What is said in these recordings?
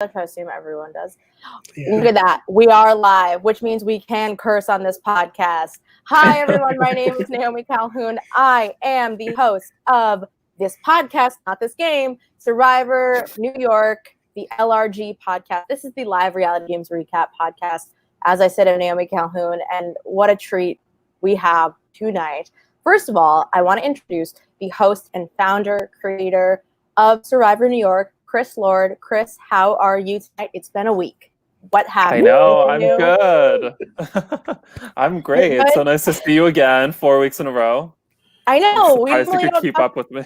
I assume everyone does. Yeah. Look at that. We are live, which means we can curse on this podcast. Hi, everyone. My name is Naomi Calhoun. I am the host of this podcast, not this game, Survivor New York, the LRG podcast. This is the live reality games recap podcast. As I said, I'm Naomi Calhoun, and what a treat we have tonight. First of all, I want to introduce the host and founder, creator of Survivor New York, Chris Lord. Chris, how are you tonight? It's been a week. What happened? I know, I'm good. I'm great. It's so nice to see you again 4 weeks in a row. I know. I'm surprised you could keep up with me.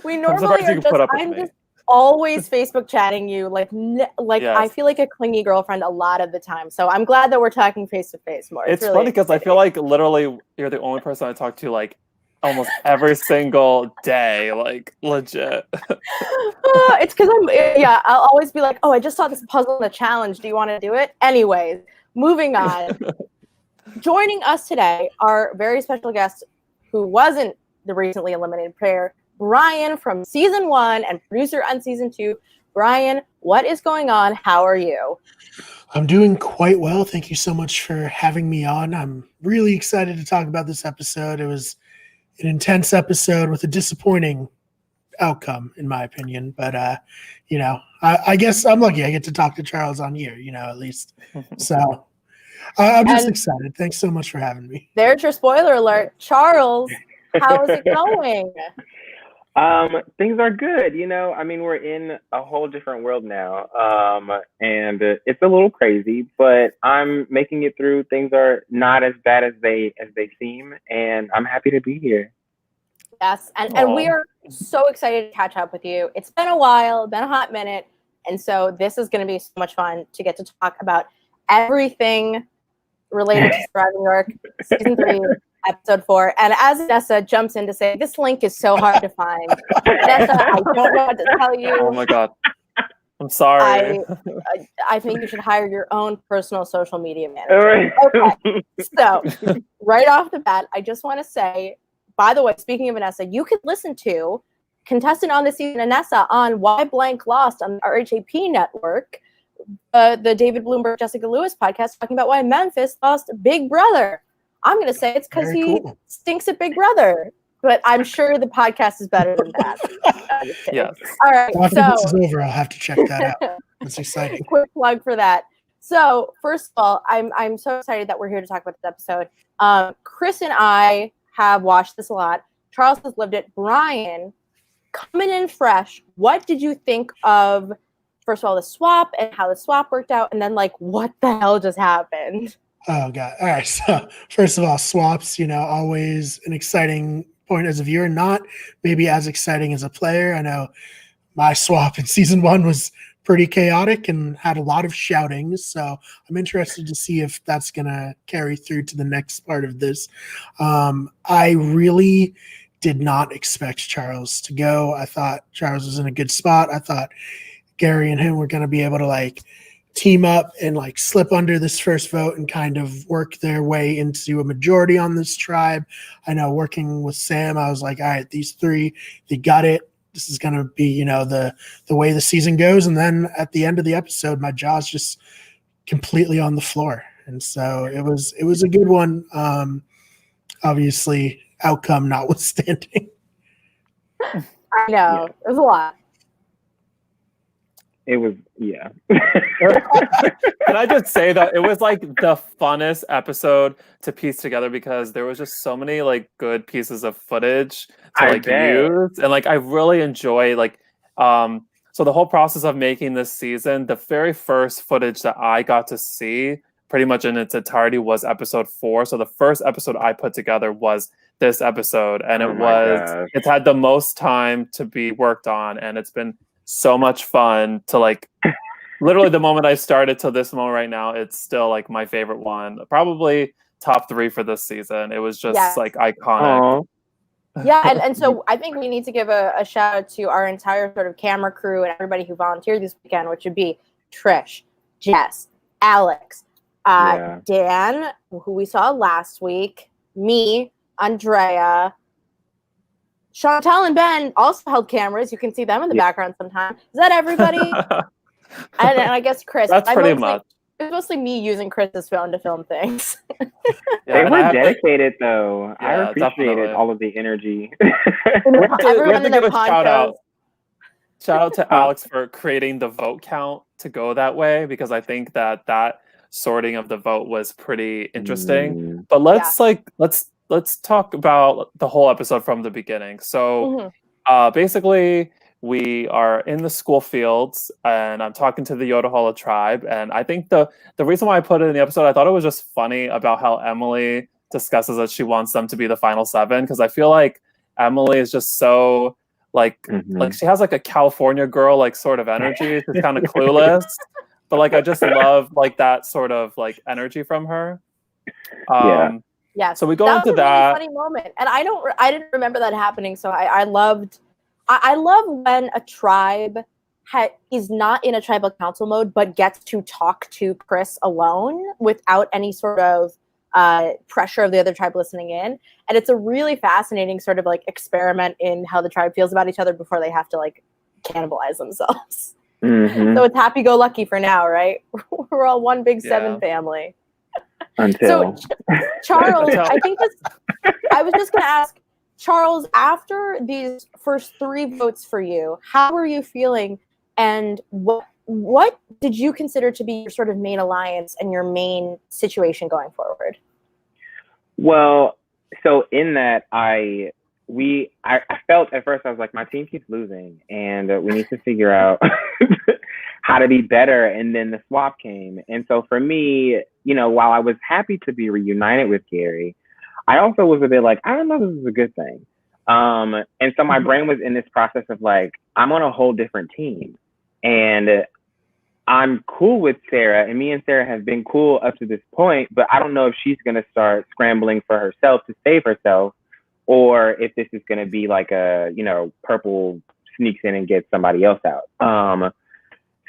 We normally are just, I'm just always Facebook chatting you. Like yes. I feel like a clingy girlfriend a lot of the time. So I'm glad that we're talking face to face more. It's really funny because I feel like literally you're the only person I talk to like almost every single day, like legit. It's because I'll always be like, oh, I just saw this puzzle in the challenge. Do you want to do it? Anyways, moving on. Joining us today, our very special guest who wasn't the recently eliminated player, Brian from season 1 and producer on season 2. Brian, what is going on? How are you? I'm doing quite well. Thank you so much for having me on. I'm really excited to talk about this episode. It was an intense episode with a disappointing outcome, in my opinion. But, I guess I'm lucky I get to talk to Charles on here, at least. So I'm just excited. Thanks so much for having me. There's your spoiler alert. Charles, how is it going? Things are good. We're in a whole different world now. And it's a little crazy, but I'm making it through. Things are not as bad as they seem, and I'm happy to be here. Yes, and we are so excited to catch up with you. It's been a while, been a hot minute, and so this is going to be so much fun to get to talk about everything related to Survivor New York, season 3. Episode 4, and as Nessa jumps in to say, this link is so hard to find. Nessa, I don't know what to tell you. Oh my god, I'm sorry. I think you should hire your own personal social media manager. Okay, so right off the bat, I just want to say, by the way, speaking of Vanessa, you could listen to contestant on this season, Vanessa, on Why Blank Lost on the RHAP network, the David Bloomberg, Jessica Lewis podcast, talking about why Memphis lost Big Brother. I'm going to say it's because he stinks at Big Brother, but I'm sure the podcast is better than that. Yes. All right. After this is over, I'll have to check that out. That's exciting. Quick plug for that. So first of all, I'm so excited that we're here to talk about this episode. Chris and I have watched this a lot. Charles has lived it. Brian, coming in fresh, what did you think of, first of all, the swap and how the swap worked out, and then what the hell just happened? Oh, God. All right. So, first of all, swaps, always an exciting point as a viewer, not maybe as exciting as a player. I know my swap in season 1 was pretty chaotic and had a lot of shouting. So, I'm interested to see if that's going to carry through to the next part of this. I really did not expect Charles to go. I thought Charles was in a good spot. I thought Gary and him were going to be able to, team up and slip under this first vote and kind of work their way into a majority on this tribe. I know working with Sam, I was like, all right, these 3, they got it. This is going to be, the way the season goes. And then at the end of the episode, my jaw's just completely on the floor. And so it was a good one. Obviously, outcome notwithstanding. I know. It was a lot. It was, yeah. Can I just say that it was the funnest episode to piece together because there was just so many good pieces of footage to use, and I really enjoy so the whole process of making this season. The very first footage that I got to see pretty much in its entirety was episode 4. So the first episode I put together was this episode, and it's had the most time to be worked on, and it's been so much fun to literally the moment I started to this moment right now, it's still my favorite one, probably top 3 for this season. It was just iconic. Aww. Yeah, and so I think we need to give a shout out to our entire sort of camera crew and everybody who volunteered this weekend, which would be Trish, Jess, Alex, Dan, who we saw last week, me, Andrea, Chantal and Ben also held cameras. You can see them in the background sometimes. Is that everybody? And I guess Chris. That's pretty much. It's mostly me using Chris's phone to film things. They were dedicated, though. I appreciated definitely. all of the energy. We have to give a shout out. Shout out to Huh? Alex for creating the vote count to go that way, because I think that sorting of the vote was pretty interesting. But let's talk about the whole episode from the beginning. So basically we are in the school fields and I'm talking to the Yodahola tribe, and I think the reason why I put it in the episode, I thought it was just funny about how Emily discusses that she wants them to be the final 7, because I feel like Emily is just so like she has like a California girl like sort of energy. She's kind of clueless, but like I just love like that sort of like energy from her. Yeah. So we go into that. Really funny moment, and I didn't remember that happening. So I love when a tribe is not in a tribal council mode, but gets to talk to Chris alone without any sort of pressure of the other tribe listening in. And it's a really fascinating sort of like experiment in how the tribe feels about each other before they have to like cannibalize themselves. So it's happy-go-lucky for now, right? We're all one big 7 family. Until Charles, I was just going to ask, Charles, after these first 3 votes for you, how were you feeling, and what did you consider to be your sort of main alliance and your main situation going forward? Well, so in that I felt at first, I was like, my team keeps losing and we need to figure out how to be better. And then the swap came. And so for me, you know, while I was happy to be reunited with Gary, I also was a bit like, I don't know if this is a good thing. And so my brain was in this process of like, I'm on a whole different team. And I'm cool with Sarah, and me and Sarah have been cool up to this point, but I don't know if she's going to start scrambling for herself to save herself, or if this is going to be like a, you know, Purple sneaks in and gets somebody else out.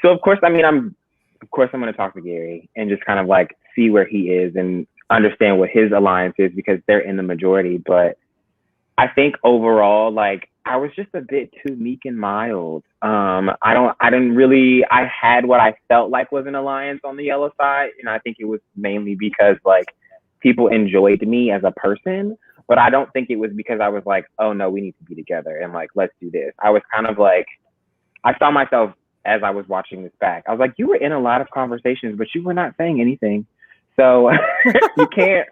So of course, I mean, I'm going to talk to Gary and just kind of like see where he is and understand what his alliance is, because they're in the majority. But I think overall, like, I was just a bit too meek and mild. I had what I felt like was an alliance on the yellow side. And I think it was mainly because like people enjoyed me as a person, but I don't think it was because I was like, oh no, we need to be together and like, let's do this. I was kind of like, I saw myself as I was watching this back. I was like, you were in a lot of conversations, but you were not saying anything. So you can't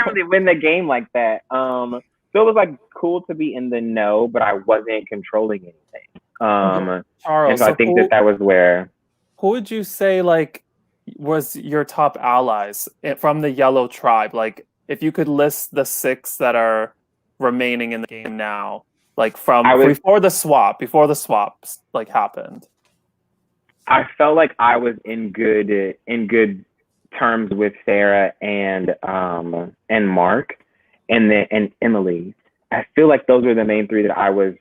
really win the game like that. So it was like cool to be in the know, but I wasn't controlling anything. Charles, and so I think that was where. Who would you say like was your top allies from the yellow tribe? Like if you could list the 6 that are remaining in the game now, like before the swaps like happened. I felt like I was in good terms with Sarah and Mark. And Emily. I feel like those were the main 3 that I was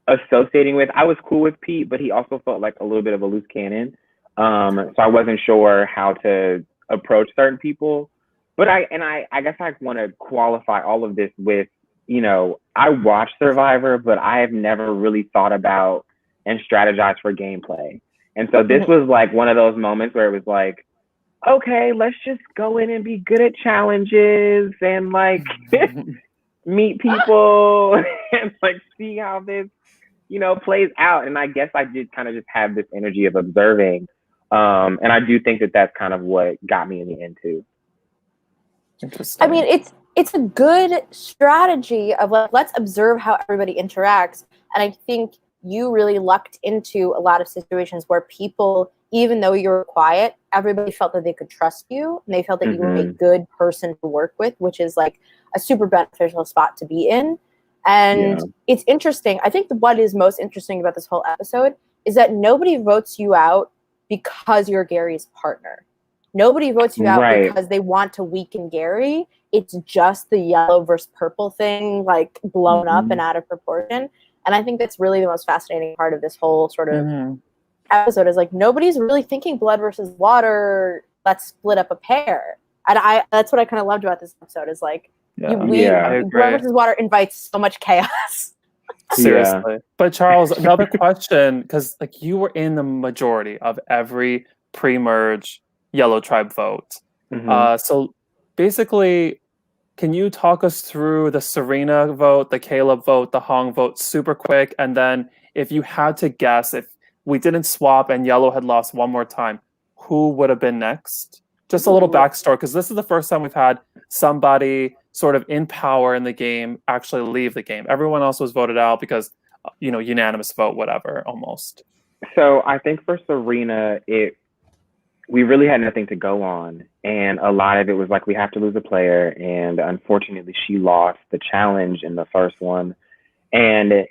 associating with. I was cool with Pete, but he also felt like a little bit of a loose cannon. So I wasn't sure how to approach certain people. But I guess I want to qualify all of this with, you know, I watched Survivor, but I have never really thought about and strategized for gameplay. And so this was like one of those moments where it was like, okay, let's just go in and be good at challenges and like meet people and like see how this, you know, plays out. And I guess I did kind of just have this energy of observing. And I do think that that's kind of what got me in the end too. Interesting. I mean, it's a good strategy of like, let's observe how everybody interacts. And I think you really lucked into a lot of situations where people, even though you were quiet, everybody felt that they could trust you and they felt that you were a good person to work with, which is like a super beneficial spot to be in. And it's interesting. I think what is most interesting about this whole episode is that nobody votes you out because you're Gary's partner. Nobody votes you out because they want to weaken Gary. It's just the yellow versus purple thing, like blown up and out of proportion. And I think that's really the most fascinating part of this whole sort of episode is like, nobody's really thinking blood versus water. Let's split up a pair. And that's what I kind of loved about this episode is like, blood versus water invites so much chaos. Seriously. Yeah. But Charles, another question, because like you were in the majority of every pre-merge Yellow Tribe vote. So basically, can you talk us through the Serena vote, the Caleb vote, the Hong vote super quick? And then if you had to guess, if we didn't swap and Yellow had lost one more time, who would have been next? Just a little backstory, because this is the first time we've had somebody sort of in power in the game actually leave the game. Everyone else was voted out because, unanimous vote, whatever, almost. So I think for Serena, we really had nothing to go on. And a lot of it was like, we have to lose a player. And unfortunately, she lost the challenge in the first one. And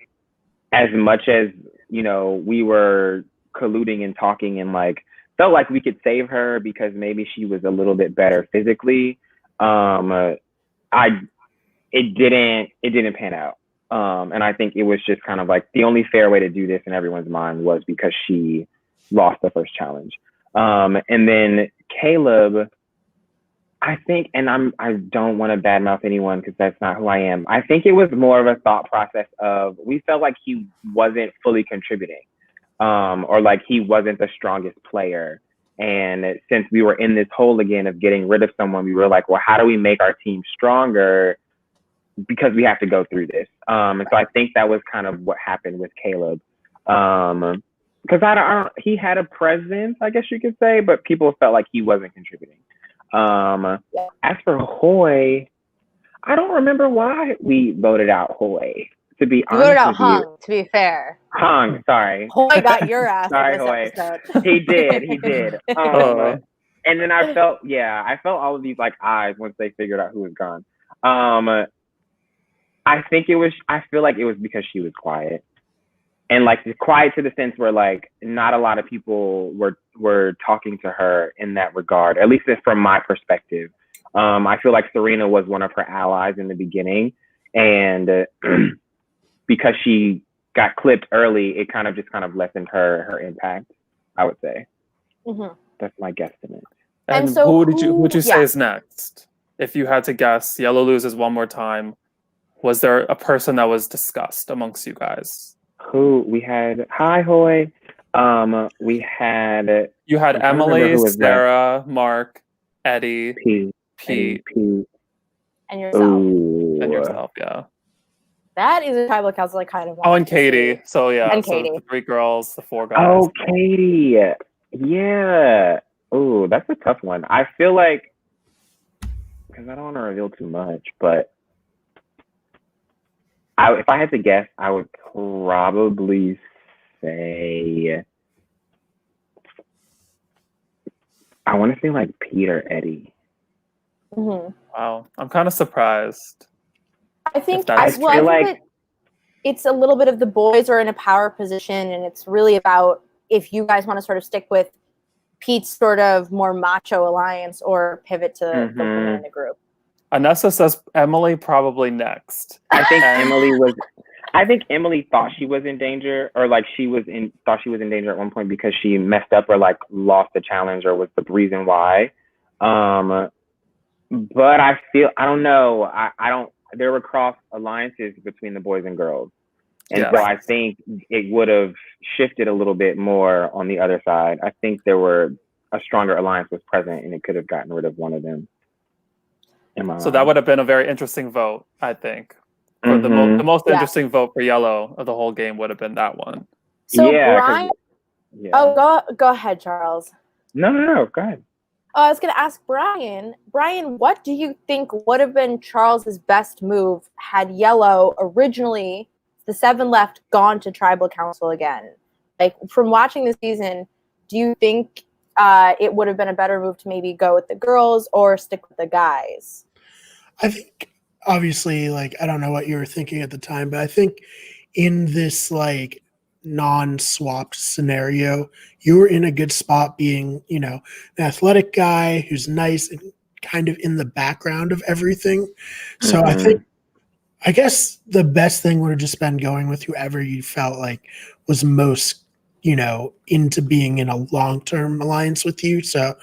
as much as, we were colluding and talking and like, felt like we could save her because maybe she was a little bit better physically. It didn't pan out. And I think it was just kind of like the only fair way to do this in everyone's mind was because she lost the first challenge. And then Caleb, I think, and I don't want to badmouth anyone because that's not who I am. I think it was more of a thought process of we felt like he wasn't fully contributing. Or like he wasn't the strongest player. And since we were in this hole again of getting rid of someone, we were like, well, how do we make our team stronger? Because we have to go through this. And so I think that was kind of what happened with Caleb. Because he had a presence, I guess you could say, but people felt like he wasn't contributing. As for Hoy, I don't remember why we voted out Hoy. To be honest, voted out Hong. To be fair, Hong. Sorry, Hoy got your ass. Sorry, Hoy. He did. And then I felt all of these like eyes once they figured out who was gone. I feel like it was because she was quiet, and like quiet to the sense where like not a lot of people were talking to her in that regard. At least from my perspective. I feel like Serena was one of her allies in the beginning, and because she got clipped early, it kind of lessened her impact, I would say. That's my guesstimate. And so who would you say is next? If you had to guess, Yellow loses one more time. Was there a person that was discussed amongst you guys? Who we had? Hi, Hoy. We had. You had Emily, Sarah, Mark, Eddie, Pete, and yourself. Ooh. And yourself, yeah. That is a tribal council I kind of want. Oh, and Katie. So yeah, and Katie. The 3 girls, the 4 guys. Oh, Katie. Yeah. Oh, that's a tough one. I feel like, because I don't want to reveal too much, but if I had to guess, I would probably say, I want to say like Pete or Eddie. Wow, I'm kind of surprised. I think it's a little bit of the boys are in a power position, and it's really about if you guys want to sort of stick with Pete's sort of more macho alliance or pivot to the women in the group. Anessa says Emily probably next. I think Emily thought she was in danger, or like thought she was in danger at one point because she messed up or like lost the challenge or was the reason why. But I don't know. There were cross alliances between the boys and girls. And so I think it would have shifted a little bit more on the other side. I think a stronger alliance was present and it could have gotten rid of one of them. So that would have been a very interesting vote, I think. For the most interesting vote for Yellow of the whole game would have been that one. So Brian, go ahead, Charles. No, go ahead. I was going to ask Brian. Brian, what do you think would have been Charles's best move had Yellow originally, the 7 left, gone to Tribal Council again? Like, from watching the season, do you think it would have been a better move to maybe go with the girls or stick with the guys? I think, obviously, like, I don't know what you were thinking at the time, but I think in this, like, non-swapped scenario, you were in a good spot being, an athletic guy who's nice and kind of in the background of everything. So I guess the best thing would have just been going with whoever you felt like was most, into being in a long-term alliance with you. So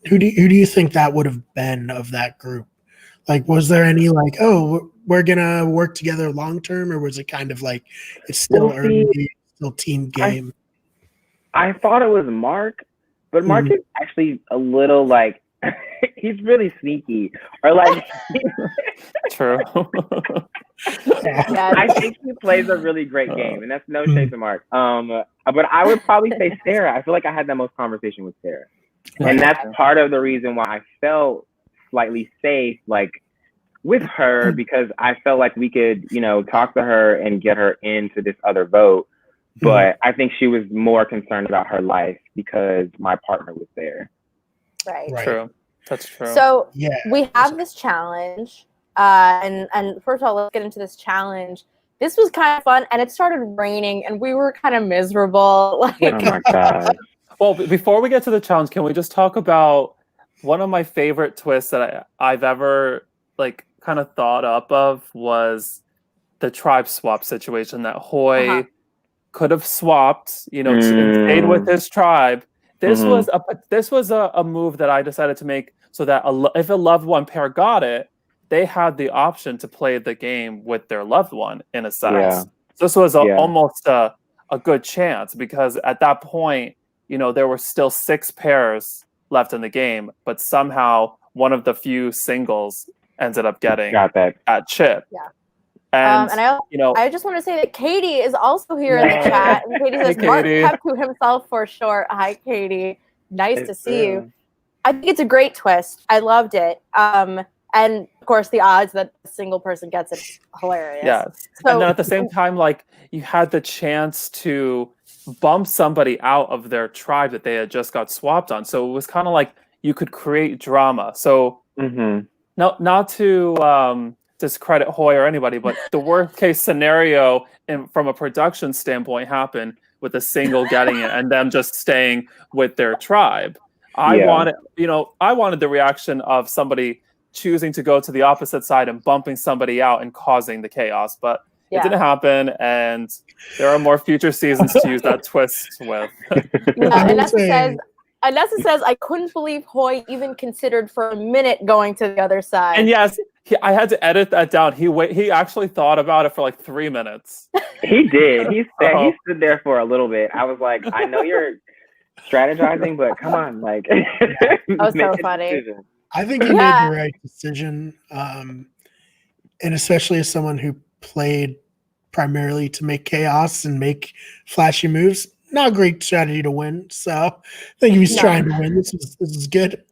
who do you think that would have been of that group? Like, was there any like, oh, we're gonna work together long term, or was it kind of like it's still early, still team game? I thought it was Mark, but Mark is actually a little like he's really sneaky, or like True. I think he plays a really great game, and that's no shade to Mark. But I would probably say Sarah. I feel like I had the most conversation with Sarah, and that's part of the reason why I felt slightly safe, like with her, because I felt like we could, talk to her and get her into this other vote. But I think she was more concerned about her life because my partner was there. Right. True. That's true. So we have this challenge, and first of all, let's get into this challenge. This was kind of fun, and it started raining, and we were kind of miserable. Like, oh my god! Well, before we get to the challenge, can we just talk about one of my favorite twists that I've ever kind of thought up of was the tribe swap situation that Hoy could have swapped, stayed with his tribe. This was a move that I decided to make so that if a loved one pair got it, they had the option to play the game with their loved one in a sense. Yeah. So this was almost a good chance because at that point, there were still 6 pairs left in the game, but somehow one of the few singles ended up getting that chip. Yeah. And I just want to say that Katie is also here in the chat. And Katie says, Mark kept to himself for short. Hi, Katie. Nice to see you. I think it's a great twist. I loved it. And of course, the odds that a single person gets it is hilarious. Yeah. So, and then at the same time, you had the chance to bump somebody out of their tribe that they had just got swapped on. So it was kind of like you could create drama. So not to discredit Hoy or anybody, but the worst case scenario from a production standpoint happened with a single getting it and them just staying with their tribe. I wanted the reaction of somebody choosing to go to the opposite side and bumping somebody out and causing the chaos, but it didn't happen, and there are more future seasons to use that twist with. Anessa says, I couldn't believe Hoy even considered for a minute going to the other side. And yes, I had to edit that down. He actually thought about it for 3 minutes. He did. He stood there for a little bit. I was like, I know you're strategizing, but come on, that was so funny. I think he made the right decision, and especially as someone who played primarily to make chaos and make flashy moves. Not a great strategy to win. So I think if he's trying to win, this is good.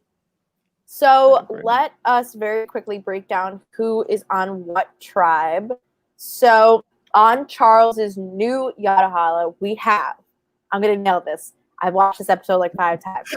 So let us very quickly break down who is on what tribe. So on Charles's new Yadahala, we have, I'm going to nail this. I've watched this episode 5 times.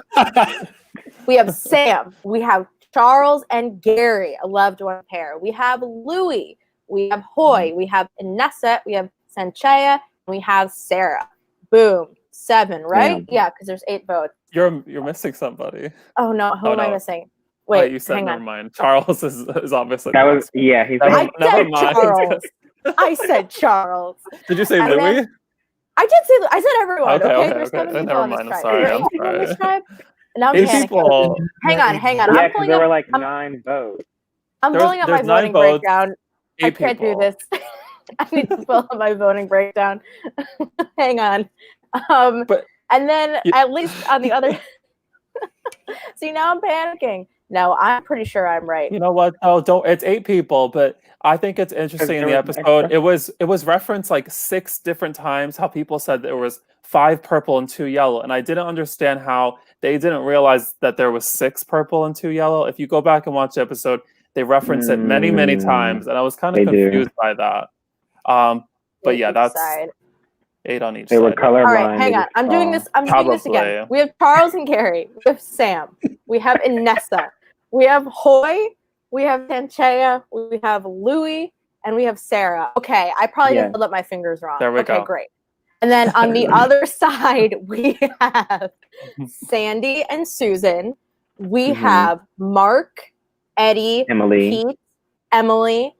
We have Sam. We have Charles and Gary, a loved one pair. We have Louie. We have Hoy. We have Inessa. We have Sanchaya. And we have Sarah. Boom. 7, right? Yeah, because there's 8 votes. You're missing somebody. Oh no, who am I missing? Wait, you said hang never on. mind. Charles is obviously. That was he's. I said Charles. I said Charles. Did you say Louis? I said everyone. Okay. There's 7 people never on this mind. tribe. Sorry. There are 8 people on this tribe. And now I'm 8 panicking. people. Hang on. Yeah, because there were 9 votes. I'm pulling up my voting breakdown. I can't do this. I need to pull up my voting breakdown. Hang on. And then at least on the other. See, now I'm panicking. No, I'm pretty sure I'm right. You know what? Oh, don't. It's 8 people, but I think it's interesting in the episode. It was referenced 6 different times how people said there was 5 purple and 2 yellow, and I didn't understand how they didn't realize that there was 6 purple and 2 yellow. If you go back and watch the episode, they reference it many, many times, and I was kind of confused by that. But yeah, that's 8 on each side. They were colorblind. All right, hang on. I'm doing this again. We have Charles and Gary. We have Sam. We have Inessa. We have Hoy. We have Sanchaya. We have Louie. And we have Sarah. Okay, I probably just held up my fingers wrong. There we go. Okay, great. And then on the other side, we have Sandy and Susan. We have Mark, Eddie, Emily, Pete, Emily,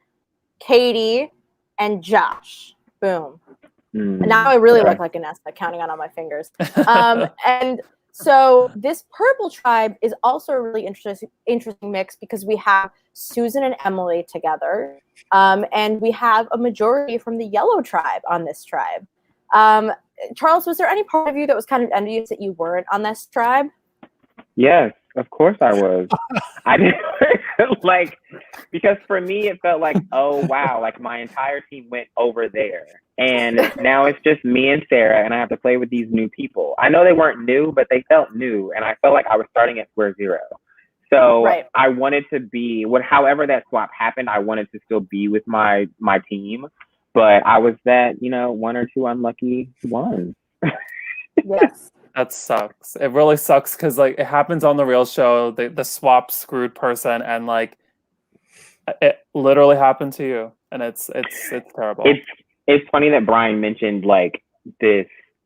Katie, and Josh. Boom. And now I really look like Inessa, counting on all my fingers. And So this purple tribe is also a really interesting mix because we have Susan and Emily together, and we have a majority from the yellow tribe on this tribe. Charles, was there any part of you that was kind of envious that you weren't on this tribe? Yes, of course I was. I did like, because for me it felt like, oh wow, like my entire team went over there, and now it's just me and Sarah, and I have to play with these new people. I know they weren't new, but they felt new, and I felt like I was starting at square zero. So Right. I wanted to be however that swap happened, I wanted to still be with my team, but I was that, one or two unlucky ones. Yes. That sucks. It really sucks because like it happens on the real show. The swap screwed person, and like it literally happened to you, and it's terrible. It's funny that Brian mentioned like this.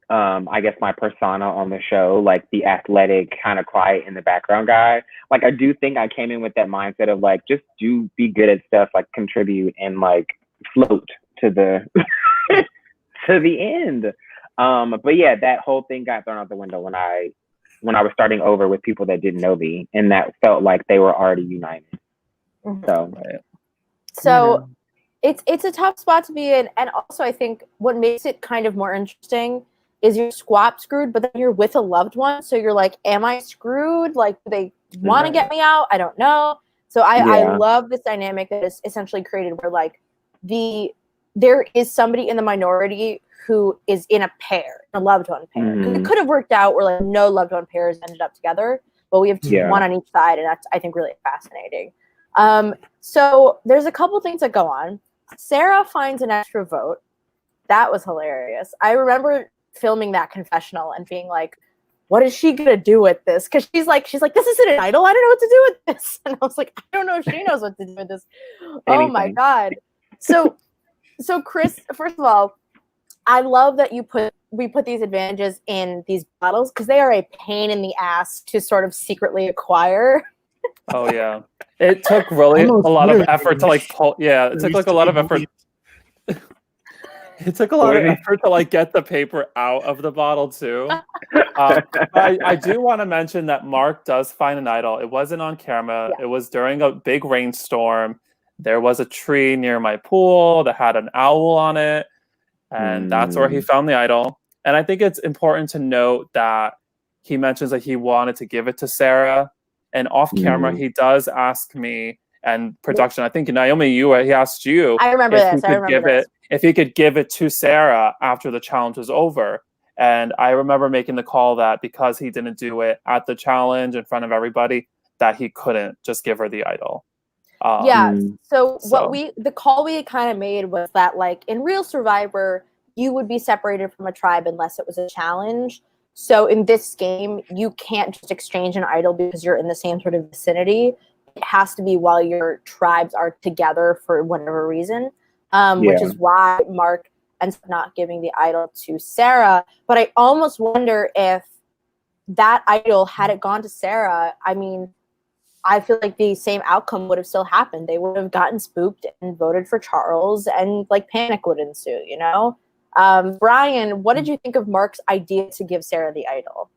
I guess my persona on the show, like the athletic, kind of quiet in the background guy. Like I do think I came in with that mindset of like just be good at stuff, like contribute and like float to the to the end. But yeah, that whole thing got thrown out the window when I was starting over with people that didn't know me, and that felt like they were already united. Mm-hmm. So it's a tough spot to be in, and also I think what makes it kind of more interesting is you're swap screwed, but then you're with a loved one, so you're like, am I screwed? Like, do they want to get me out? I don't know. So I love this dynamic that is essentially created where like there is somebody in the minority who is in a pair, a loved one pair. Mm-hmm. It could have worked out where like no loved one pairs ended up together, but we have one on each side, and that's I think really fascinating. So there's a couple things that go on. Sarah finds an extra vote. That was hilarious. I remember filming that confessional and being like, what is she gonna do with this? Because she's like, this isn't an idol. I don't know what to do with this. And I was like, I don't know if she knows what to do with this. Oh my God. So Chris, first of all, I love that we put these advantages in these bottles because they are a pain in the ass to sort of secretly acquire. Oh yeah. It took really a lot of effort to like pull. Yeah, it took like a lot of effort. It took a lot of effort to like get the paper out of the bottle too. I do want to mention that Mark does find an idol. It wasn't on camera. Yeah. It was during a big rainstorm. There was a tree near my pool that had an owl on it, and that's where he found the idol. And I think it's important to note that he mentions that he wanted to give it to Sarah, and off camera he does ask me and production. I think Naomi, he asked you. I remember this. If he could give it to Sarah after the challenge was over. And I remember making the call that because he didn't do it at the challenge in front of everybody, that he couldn't just give her the idol. So the call we kind of made was that like in real Survivor, you would be separated from a tribe unless it was a challenge. So in this game, you can't just exchange an idol because you're in the same sort of vicinity. It has to be while your tribes are together for whatever reason. Which is why Mark ends up not giving the idol to Sarah. But I almost wonder if that idol, had it gone to Sarah, I mean, I feel like the same outcome would have still happened. They would have gotten spooked and voted for Charles, and like panic would ensue, you know? Brian, what did you think of Mark's idea to give Sarah the idol?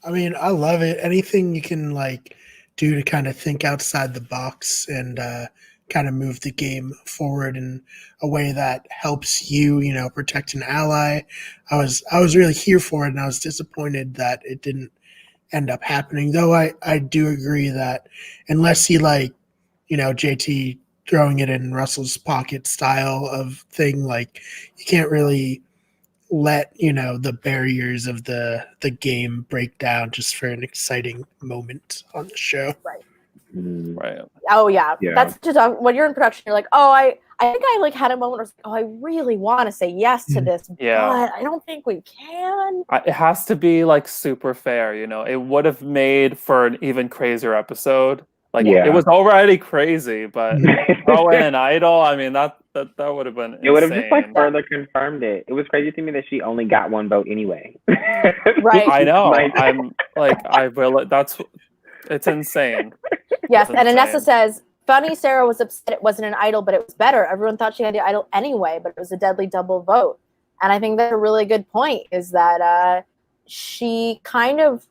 I mean, I love it. Anything you can like do to kind of think outside the box and kind of move the game forward in a way that helps you, protect an ally. I was really here for it, and I was disappointed that it didn't end up happening. Though I do agree that unless he JT throwing it in Russell's pocket style of thing, like you can't really let the barriers of the game break down just for an exciting moment on the show. Right. Oh yeah. That's just when you're in production, you're like, oh, I think I like had a moment where I was like, oh, I really want to say yes to this, but I don't think we can. It has to be like super fair, It would have made for an even crazier episode. Like it was already crazy, but throw in an idol. I mean, that would have been. It would have just like further confirmed it. It was crazy to me that she only got one vote anyway. Right. I know. I'm like, it's insane. Yes, and Anessa says, funny Sarah was upset it wasn't an idol, but it was better. Everyone thought she had the idol anyway, but it was a deadly double vote. And I think that's a really good point, is that she kind of,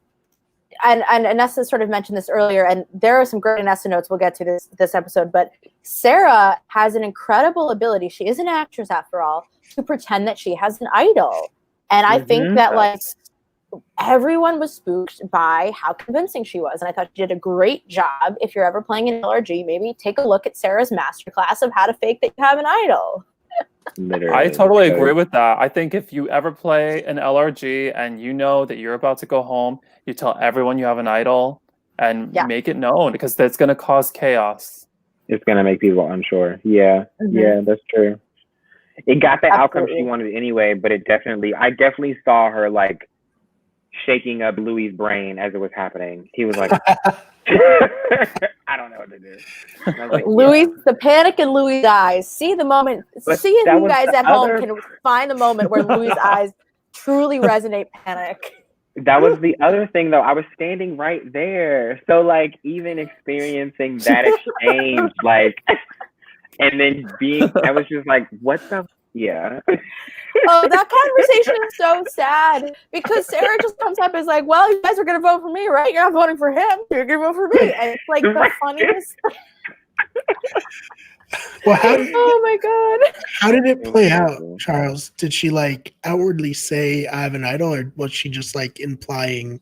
and Anessa sort of mentioned this earlier, and there are some great Anessa notes we'll get to this episode, but Sarah has an incredible ability, she is an actress after all, to pretend that she has an idol. And I think that like everyone was spooked by how convincing she was. And I thought she did a great job. If you're ever playing an LRG, maybe take a look at Sarah's masterclass of how to fake that you have an idol. Literally. I totally agree with that. I think if you ever play an LRG and you know that you're about to go home, you tell everyone you have an idol and make it known, because that's going to cause chaos. It's going to make people unsure. Yeah, yeah, that's true. It got the outcome she wanted anyway, but I definitely saw her like shaking up Louis' brain as it was happening. He was like, I don't know what to do. Like, Louis, the panic in Louis' eyes. See the moment. See if you guys at home can find the moment where Louis' eyes truly resonate panic. That was the other thing, though. I was standing right there. So, like, even experiencing that exchange, like, and then I was just like, what the? Yeah. Oh, that conversation is so sad because Sarah just comes up and is like, well, you guys are going to vote for me, right? You're not voting for him. You're going to vote for me. And it's like the funniest. Well, oh my God. How did it play out, Charles? Did she like outwardly say I have an idol, or was she just like implying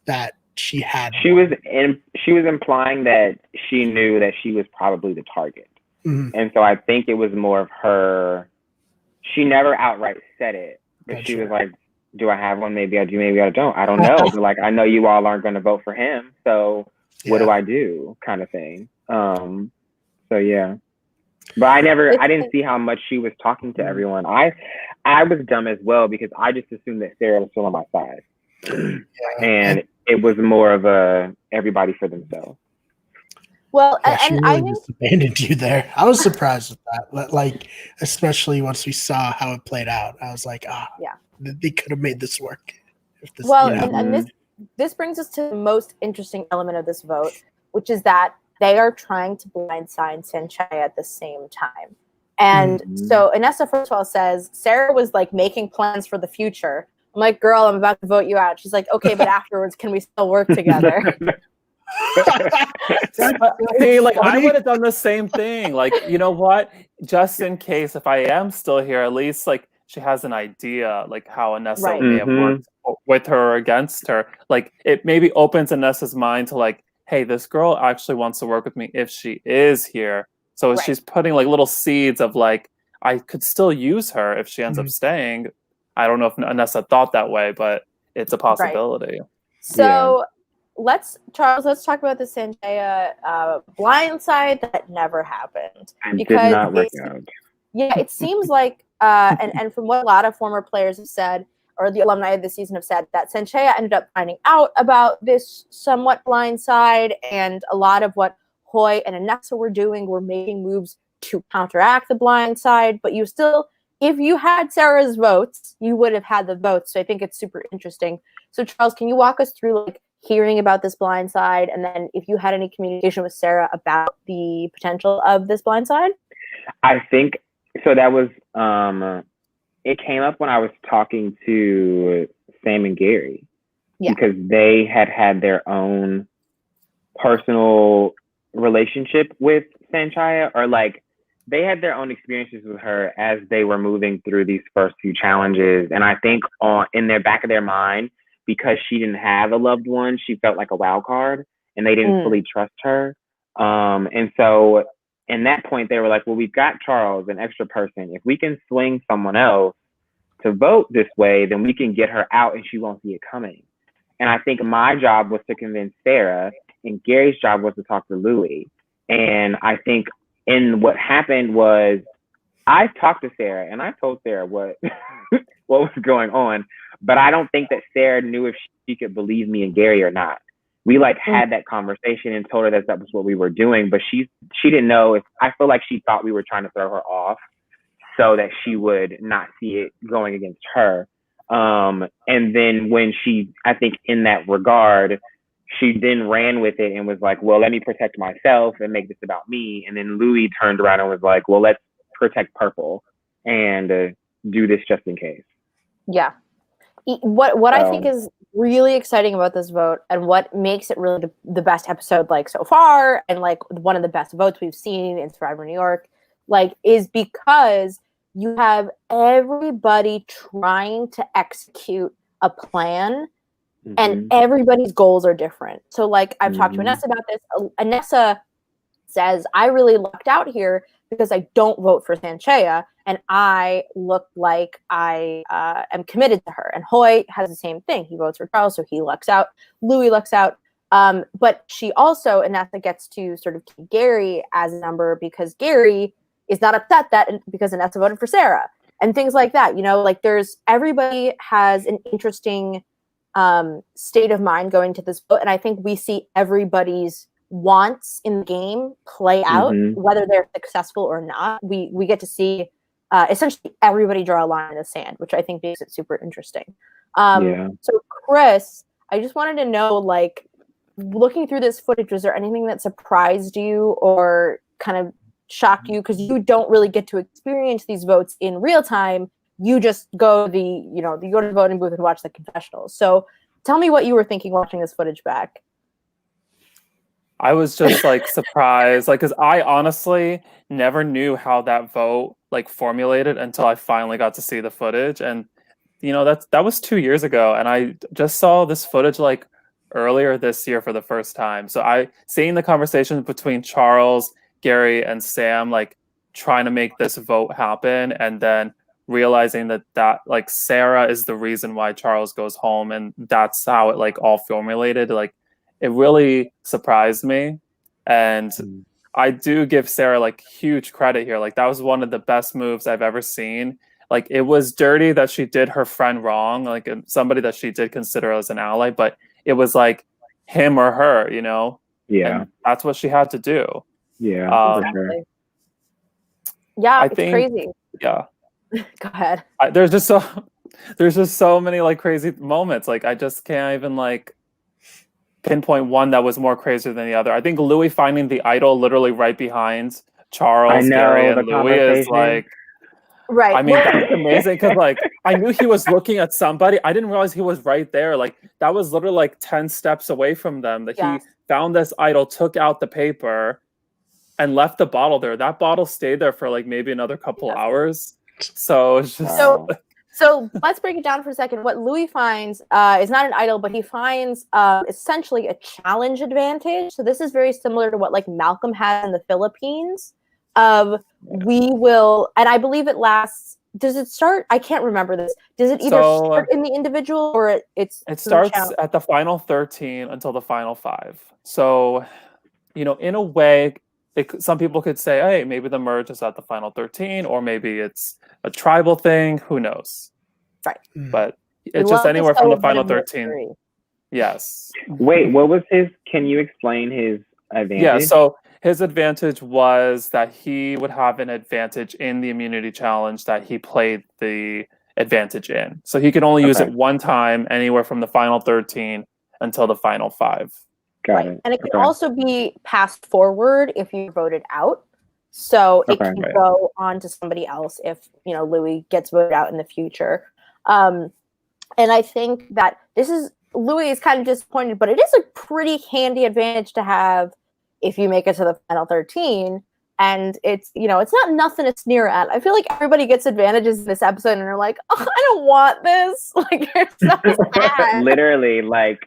that she had one? She was implying that she knew that she was probably the target. Mm-hmm. And so I think it was more of her. She never outright said it, but she was like, do I have one? Maybe I do, maybe I don't. I don't know. But like, I know you all aren't going to vote for him. So what do I do? Kind of thing. So yeah. But I didn't see how much she was talking to everyone. I was dumb as well because I just assumed that Sarah was still on my side. And it was more of a everybody for themselves. Well, yeah, and really I think just abandoned you there. I was surprised with that. Like, especially once we saw how it played out, I was like, they could have made this work. And this brings us to the most interesting element of this vote, which is that they are trying to blindside Sanchaya at the same time. And so Anessa, first of all, says Sarah was like making plans for the future. I'm like, girl, I'm about to vote you out. She's like, okay, but afterwards, can we still work together? See, like I would have done the same thing. Like, you know what? Just in case, if I am still here, at least like she has an idea, like how Anessa may have worked with her or against her. Like it maybe opens Anessa's mind to like, hey, this girl actually wants to work with me if she is here. So she's putting like little seeds of like, I could still use her if she ends up staying. I don't know if Anessa thought that way, but it's a possibility. So let's talk about the Sanjaya blindside that never happened. Did not work out. Yeah, it seems like, and from what a lot of former players have said, or the alumni of the season have said, that Sanchaya ended up finding out about this somewhat blindside, and a lot of what Hoy and Anessa were doing were making moves to counteract the blindside, but you still, if you had Sarah's votes, you would have had the votes. So I think it's super interesting. So Charles, can you walk us through like hearing about this blindside, and then if you had any communication with Sarah about the potential of this blindside? I think, so that was, it came up when I was talking to Sam and Gary, because they had their own personal relationship with Sanchaya, or like they had their own experiences with her as they were moving through these first few challenges. And I think in their back of their mind, because she didn't have a loved one, she felt like a wild card and they didn't fully trust her. And so in that point, they were like, well, we've got Charles, an extra person. If we can swing someone else to vote this way, then we can get her out and she won't see it coming. And I think my job was to convince Sarah, and Gary's job was to talk to Louis. And I think what happened was I talked to Sarah and I told Sarah what was going on, but I don't think that Sarah knew if she could believe me and Gary or not. We like had that conversation and told her that was what we were doing, but she didn't know if, I feel like she thought we were trying to throw her off so that she would not see it going against her. And then when I think in that regard, she then ran with it and was like, well, let me protect myself and make this about me. And then Louis turned around and was like, well, let's protect Purple and do this just in case. Yeah. What I think is really exciting about this vote, and what makes it really the best episode like so far, and like one of the best votes we've seen in Survivor New York, like, is because you have everybody trying to execute a plan, and everybody's goals are different. So like I've talked to Anessa about this. Anessa says, I really lucked out here because I don't vote for Sanchea, and I look like I am committed to her. And Hoy has the same thing. He votes for Charles, so he lucks out. Louis lucks out. But she also, Anessa gets to sort of keep Gary as a number because Gary is not upset because Anessa voted for Sarah and things like that. You know, like everybody has an interesting state of mind going to this vote. And I think we see everybody's wants in the game play out, whether they're successful or not. We get to see essentially everybody draw a line in the sand, which I think makes it super interesting. So Chris, I just wanted to know, like, looking through this footage, was there anything that surprised you or kind of shocked you? Because you don't really get to experience these votes in real time. You just go you go to the voting booth and watch the confessionals. So tell me what you were thinking watching this footage back. I was just like surprised, like, because I honestly never knew how that vote like formulated until I finally got to see the footage. And you know, that was 2 years ago, and I just saw this footage like earlier this year for the first time. So seeing the conversations between Charles, Gary, and Sam, like trying to make this vote happen, and then realizing that like Sarah is the reason why Charles goes home, and that's how it like all formulated. Like, it really surprised me. And I do give Sarah like huge credit here. Like, that was one of the best moves I've ever seen. Like, it was dirty that she did her friend wrong, like somebody that she did consider as an ally, but it was like him or her, you know? Yeah. And that's what she had to do. Yeah, for sure. Yeah, it's crazy. Yeah. Go ahead. There's just so many like crazy moments. Like, I just can't even like pinpoint one that was more crazy than the other. I think Louis finding the idol literally right behind Charles, Gary, and Louis is like, right. I mean, that's amazing because like I knew he was looking at somebody. I didn't realize he was right there. Like, that was literally like 10 steps away from them. That he found this idol, took out the paper, and left the bottle there. That bottle stayed there for like maybe another couple hours. So it's just So let's break it down for a second. What Louis finds is not an idol, but he finds essentially a challenge advantage. So this is very similar to what like Malcolm has in the Philippines. We will, and I believe it lasts. Does it start? I can't remember this. Does it either start in the individual or it starts at the final 13 until the final 5. So, you know, in a way, some people could say, hey, maybe the merge is at the final 13, or maybe it's a tribal thing. Who knows? Right. But it's just anywhere from the final 13. Yes. Wait, what was his? Can you explain his advantage? Yeah, so his advantage was that he would have an advantage in the immunity challenge that he played the advantage in. So he could only use it one time, anywhere from the final 13 until the final 5. Got it. And it can also be passed forward if you voted out. So it can go on to somebody else if, you know, Louis gets voted out in the future. And I think that Louis is kind of disappointed, but it is a pretty handy advantage to have if you make it to the final 13. And it's, you know, it's not nothing to sneer at. I feel like everybody gets advantages in this episode and they're like, oh, I don't want this. Like, you're so sad. Literally, like,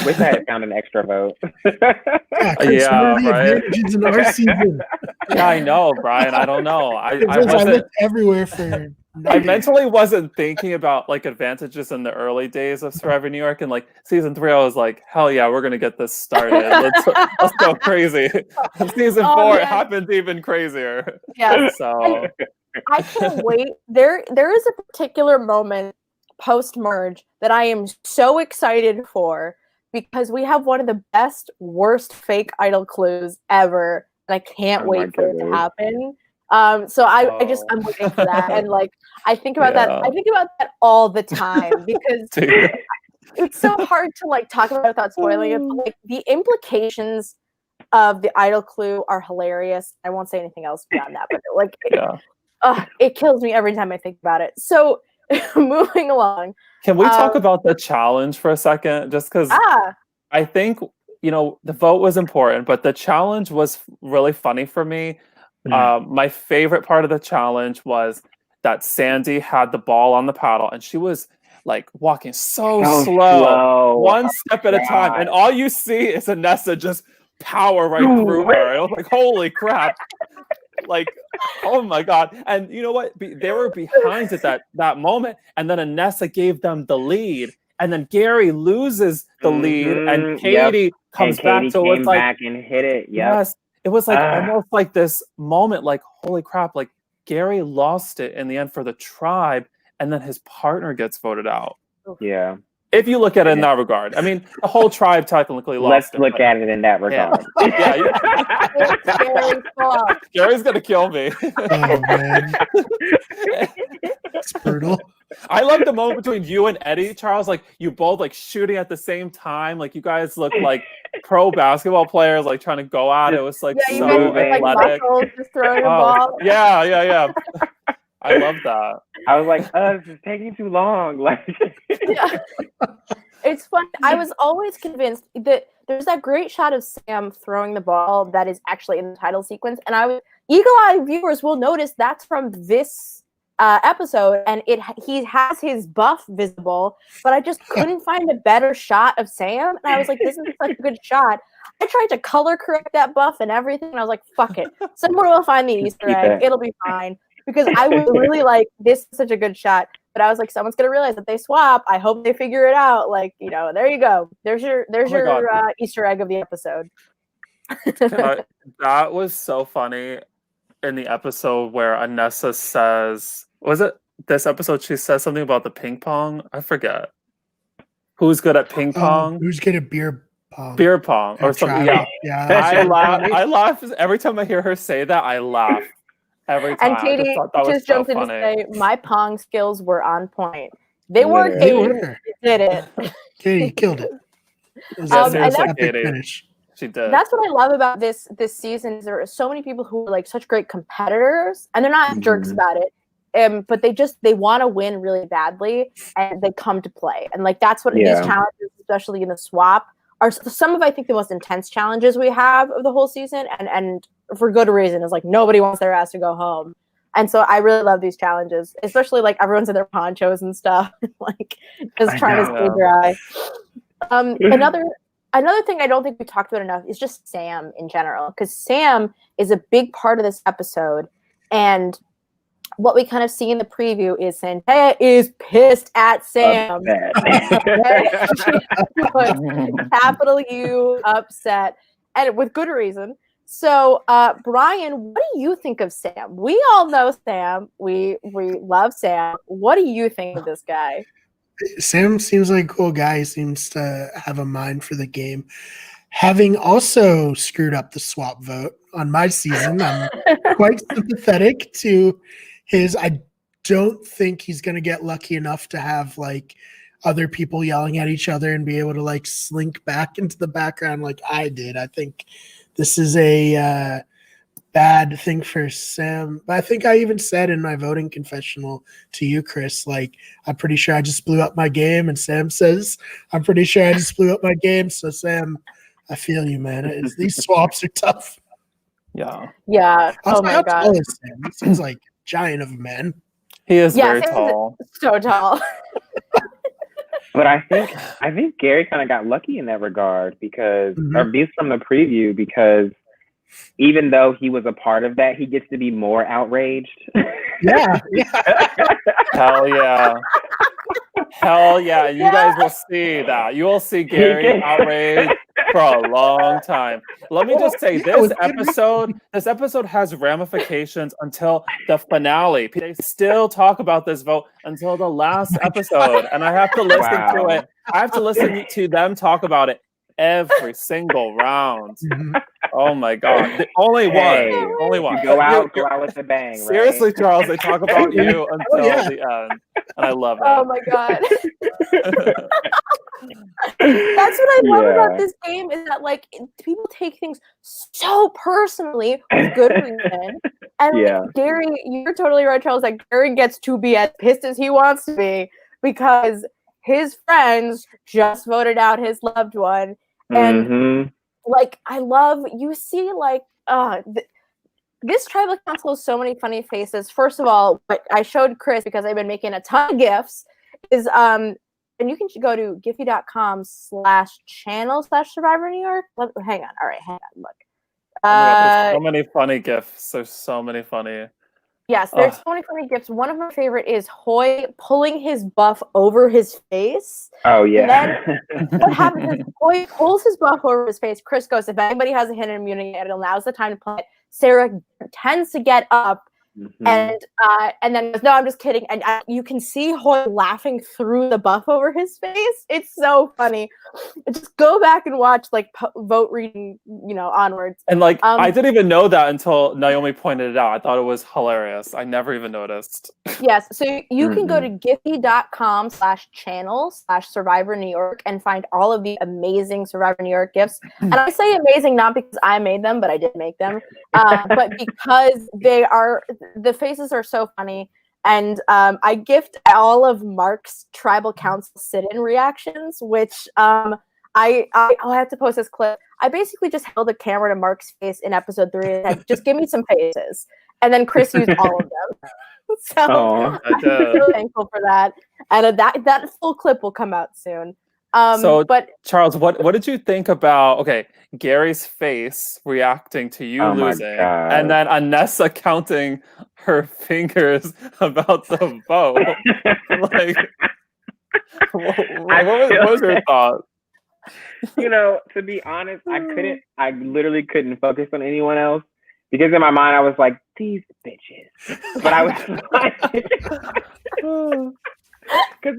wish I had found an extra vote. Yeah, right. In our season. Yeah, I know, Brian. I don't know. I looked everywhere for. I mentally wasn't thinking about like advantages in the early days of Survivor New York, and like season 3, I was like, hell yeah, we're gonna get this started. Let's go crazy. Season 4, it happens even crazier. Yeah. So I can't wait. There is a particular moment post merge that I am so excited for, because we have one of the best, worst fake idol clues ever, and I can't wait for it to happen. So I'm waiting for that, and like I think about that. I think about that all the time because it's so hard to like talk about it without spoiling it. But, like, the implications of the idol clue are hilarious. I won't say anything else beyond that, but like it kills me every time I think about it. So moving along. Can we talk about the challenge for a second? Just because I think, the vote was important, but the challenge was really funny for me. My favorite part of the challenge was that Sandy had the ball on the paddle and she was like walking so slow, one step at a time. And all you see is Anessa just power right through her. I was like, holy crap. Like, oh my God. And you know what? They were behind at that moment. And then Anessa gave them the lead. And then Gary loses the lead. And Katie comes back. So it's like, back and hit it. Yes. It was like almost like this moment, like, holy crap. Like, Gary lost it in the end for the tribe. And then his partner gets voted out. Yeah. If you look at it in that regard. I mean, the whole tribe technically lost. Let's look at it in that regard. Gary's going to kill me. Oh, man. It's brutal. I love the moment between you and Eddie, Charles. Like, you both like shooting at the same time. Like, you guys look like pro basketball players, like trying to go at it. It was like so athletic. Like just throwing a ball. Yeah. I love that. I was like, this is taking too long. Like, it's fun. I was always convinced that there's that great shot of Sam throwing the ball that is actually in the title sequence, and eagle-eyed viewers will notice that's from this episode, and he has his buff visible, but I just couldn't find a better shot of Sam, and I was like, this is such a good shot. I tried to color correct that buff and everything, and I was like, fuck it. Someone will find the Easter egg. It'll be fine. Because I was really like, this is such a good shot. But I was like, someone's going to realize that they swap. I hope they figure it out. Like, there you go. There's your Easter egg of the episode. That was so funny in the episode where Anessa says, was it this episode she says something about the ping pong? I forget. Who's good at ping pong? Who's good at beer pong? Beer pong or something. Yeah. I laugh every time I hear her say that. I laugh. Every time. And Katie just jumped in to say, my pong skills were on point. They weren't. Katie did it. Katie killed it. Finish. She did. That's what I love about this season. Is there are so many people who are like such great competitors, and they're not jerks about it. But they want to win really badly, and they come to play. And like that's what these challenges, especially in the swap, are some of I think the most intense challenges we have of the whole season, and for good reason. Is like nobody wants their ass to go home, and so I really love these challenges, especially like everyone's in their ponchos and stuff, like just trying to stay dry. Another thing I don't think we talked about enough is just Sam in general, because Sam is a big part of this episode, and what we kind of see in the preview is Sanjaya is pissed at Sam. Capital U, upset, and with good reason. So, Brian, what do you think of Sam? We all know Sam. We love Sam. What do you think of this guy? Sam seems like a cool guy. He seems to have a mind for the game. Having also screwed up the swap vote on my season, I'm quite sympathetic to his. I don't think he's going to get lucky enough to have like other people yelling at each other and be able to like slink back into the background like I did. I think this is a bad thing for Sam. But I think I even said in my voting confessional to you, Chris, like, I'm pretty sure I just blew up my game. And Sam says, I'm pretty sure I just blew up my game. So, Sam, I feel you, man. These swaps are tough. Yeah. Yeah. Oh, my God. Tall is Sam? He seems like a giant of a man. He is very tall. So tall. But I think Gary kind of got lucky in that regard because, or at least from the preview, because even though he was a part of that, he gets to be more outraged. Yeah. Hell yeah. Hell yeah. You guys will see that. You will see Gary outraged for a long time. Let me just say, this episode has ramifications until the finale. They still talk about this vote until the last episode, and I have to listen to it. I have to listen to them talk about it every single round. Oh my God. Only one. Go out with a bang. Seriously, right? Charles, they talk about you until the end. And I love it. Oh my God. That's what I love about this game, is that like people take things so personally with good reason. And Gary, you're totally right, Charles. Like Gary gets to be as pissed as he wants to be because his friends just voted out his loved one, and like I love you see like this tribal council has so many funny faces. First of all, what I showed Chris because I've been making a ton of GIFs is and you can go to giphy.com/channel/Survivor New York. Hang on. All right, hang on. Look. There's so many funny GIFs. There's so many funny. Yes, there's so many funny GIFs. One of my favorite is Hoy pulling his buff over his face. Oh, yeah. And then what happens is Hoy pulls his buff over his face. Chris goes, if anybody has a hidden immunity, now's the time to play it. Sarah tends to get up and then goes, no, I'm just kidding. And you can see Hoy laughing through the buff over his face. It's so funny. Just go back and watch like vote reading, onwards. And like I didn't even know that until Naomi pointed it out. I thought it was hilarious. I never even noticed. Yes, so you can go to giphy.com/channel/Survivor New York and find all of the amazing Survivor New York GIFs. And I say amazing not because I made them, but I did make them, but because the faces are so funny. And I gift all of Mark's Tribal Council sit-in reactions, which I'll have to post this clip. I basically just held a camera to Mark's face in episode 3 and said, just give me some faces. And then Chris used all of them. So I'm so thankful for that. And that full clip will come out soon. But Charles, what did you think about Gary's face reacting to you losing, and then Anessa counting her fingers about the vote? What was your thought? To be honest, I literally couldn't focus on anyone else because in my mind I was like, these bitches. But I was because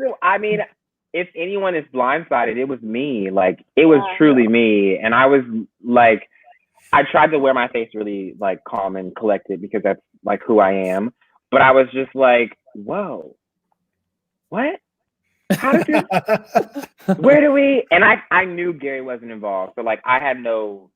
if anyone is blindsided, it was me. Like it was truly me, and I was like, I tried to wear my face really like calm and collected because that's like who I am. But I was just like, whoa, what? How did this? Where do we? And I knew Gary wasn't involved, so like I had no.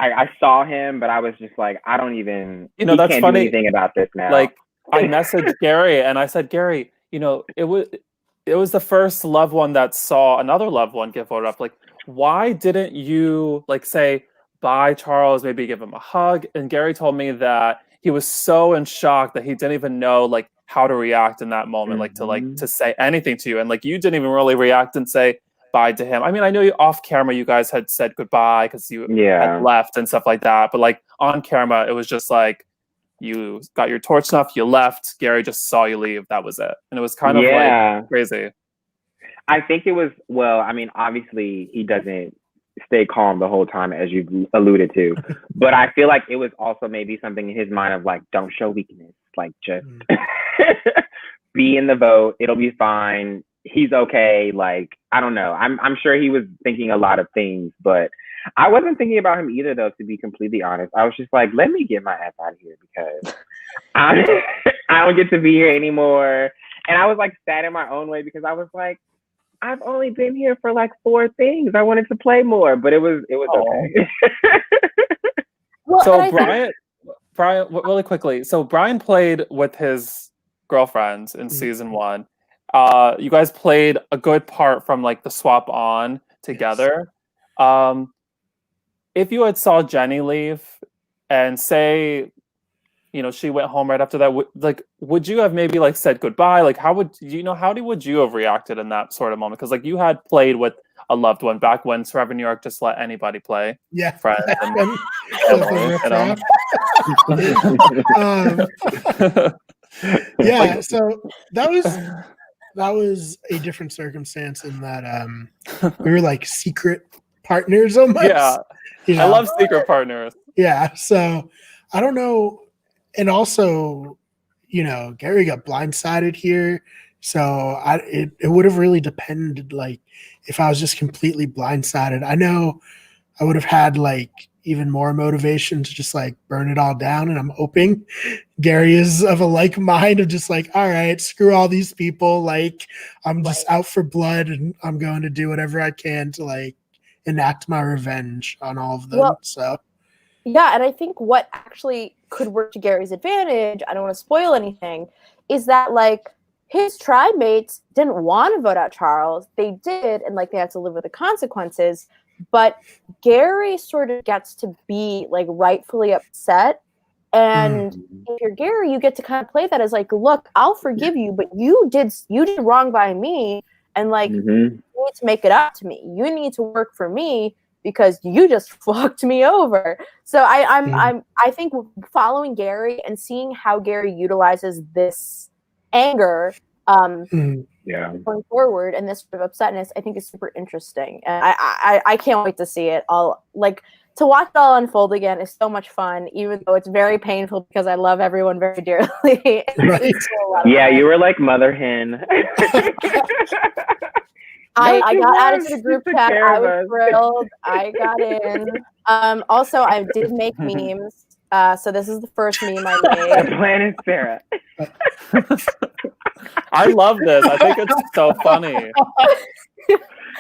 I saw him, but I was just like, I don't even. That's can't funny. Do anything about this now. Like I messaged Gary and I said, Gary, it was the first loved one that saw another loved one get voted up. Like, why didn't you like say bye, Charles? Maybe give him a hug. And Gary told me that he was so in shock that he didn't even know like how to react in that moment, to say anything to you. And like you didn't even really react and say bye to him. I mean, I know you off camera, you guys had said goodbye because you had left and stuff like that. But like on camera, it was just like you got your torch snuff, you left. Gary just saw you leave. That was it, and it was kind of like crazy. I think it was obviously he doesn't stay calm the whole time, as you alluded to, but I feel like it was also maybe something in his mind of like, don't show weakness, like just be in the vote. It'll be fine. He's okay. Like I don't know. I'm sure he was thinking a lot of things, but I wasn't thinking about him either, though, to be completely honest. I was just like, let me get my ass out of here because I don't get to be here anymore. And I was like sad in my own way because I was like, I've only been here for like 4 things. I wanted to play more, but it was okay. So Brian, really quickly. So Brian played with his girlfriends in season 1. You guys played a good part from like the swap on together. Yes. If you had saw Jenny leave and say, she went home right after that, would you have maybe like said goodbye? Like, how would you have reacted in that sort of moment? Because like you had played with a loved one back when Survivor New York just let anybody play. Yeah. Friends and yeah. So that was a different circumstance in that we were like secret partners almost. Yeah. I love secret partners. Yeah. So I don't know. And also, Gary got blindsided here. So it would have really depended, like, if I was just completely blindsided. I know I would have had, like, even more motivation to just, like, burn it all down. And I'm hoping Gary is of a like mind of just, like, all right, screw all these people. Like, I'm just out for blood and I'm going to do whatever I can to, like, enact my revenge on all of them. Yeah, and I think what actually could work to Gary's advantage, I don't want to spoil anything, is that like his tribe mates didn't want to vote out Charles. They did, and like they had to live with the consequences. But Gary sort of gets to be like rightfully upset. And if you're Gary, you get to kind of play that as like, look, I'll forgive you, but you did wrong by me, and like you need to make it up to me. You need to work for me because you just fucked me over. So I think following Gary and seeing how Gary utilizes this anger going forward and this sort of upsetness, I think is super interesting. And I can't wait to see it all. Like to watch it all unfold again is so much fun, even though it's very painful because I love everyone very dearly. Right. Yeah, you were like mother hen. I got added to the group chat. I was thrilled. I got in. Also, I did make memes. So this is the first meme I made. The Planet Sarah. I love this. I think it's so funny.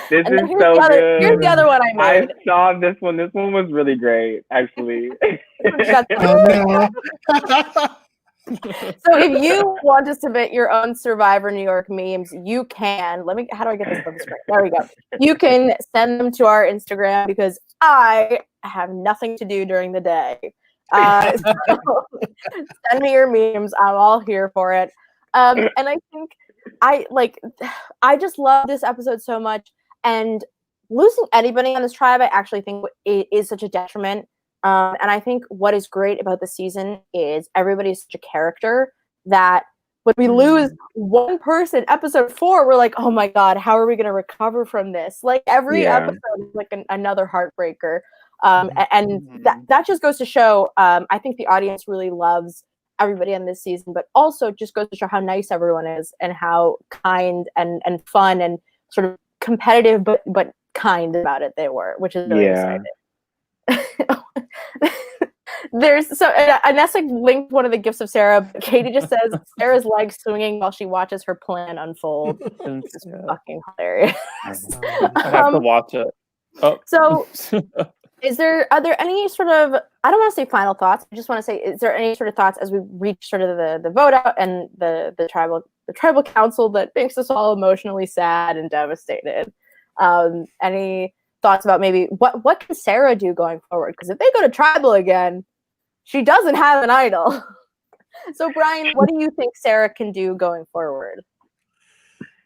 This is so good. Here's the other one I made. I saw this one. This one was really great, actually. So if you want to submit your own Survivor New York memes, you can. How do I get this on the screen? There we go. You can send them to our Instagram because I have nothing to do during the day. So send me your memes. I'm all here for it. And I think I just love this episode so much. And losing anybody on this tribe, I actually think is such a detriment. And I think what is great about the season is everybody's such a character that when we lose one person, episode 4, we're like, oh my God, how are we going to recover from this? Like every episode is like another heartbreaker. And that just goes to show, I think the audience really loves everybody on this season, but also just goes to show how nice everyone is and how kind and fun and sort of competitive, but kind about it they were, which is really exciting. Anessa linked one of the gifts of Sarah. Katie just says Sarah's legs swinging while she watches her plan unfold. It's fucking hilarious. I have to watch it. So are there any sort of, I don't want to say final thoughts, I just want to say, is there any sort of thoughts as we reach sort of the vote out and the tribal council that makes us all emotionally sad and devastated? Any thoughts about maybe what can Sarah do going forward? Because if they go to tribal again, she doesn't have an idol. So Brian, what do you think Sarah can do going forward?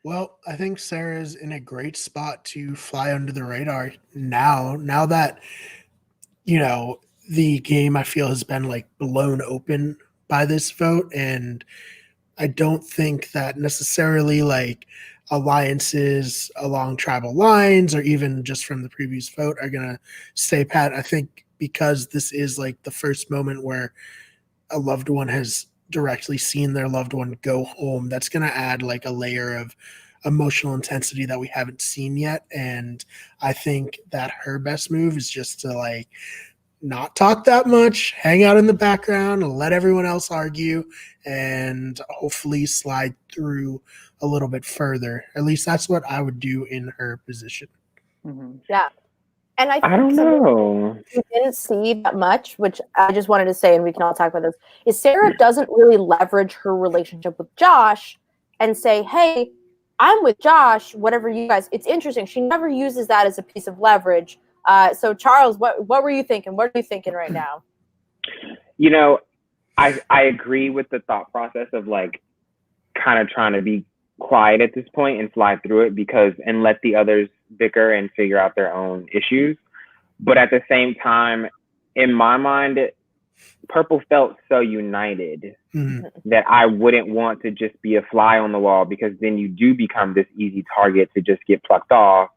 Well, I think Sarah's in a great spot to fly under the radar now that, the game I feel has been like blown open by this vote. And I don't think that necessarily like alliances along tribal lines or even just from the previous vote are going to stay pat. I think because this is like the first moment where a loved one has directly seen their loved one go home, that's going to add like a layer of emotional intensity that we haven't seen yet. And I think that her best move is just to like not talk that much, hang out in the background and let everyone else argue and hopefully slide through a little bit further. At least that's what I would do in her position. Yeah. And I don't know. We didn't see that much, which I just wanted to say, and we can all talk about this, is Sarah doesn't really leverage her relationship with Josh and say, hey, I'm with Josh, whatever you guys, it's interesting. She never uses that as a piece of leverage. So Charles, what were you thinking? What are you thinking right now? I agree with the thought process of like kind of trying to be quiet at this point and slide through it and let the others bicker and figure out their own issues. But at the same time, in my mind, Purple felt so united that I wouldn't want to just be a fly on the wall, because then you do become this easy target to just get plucked off,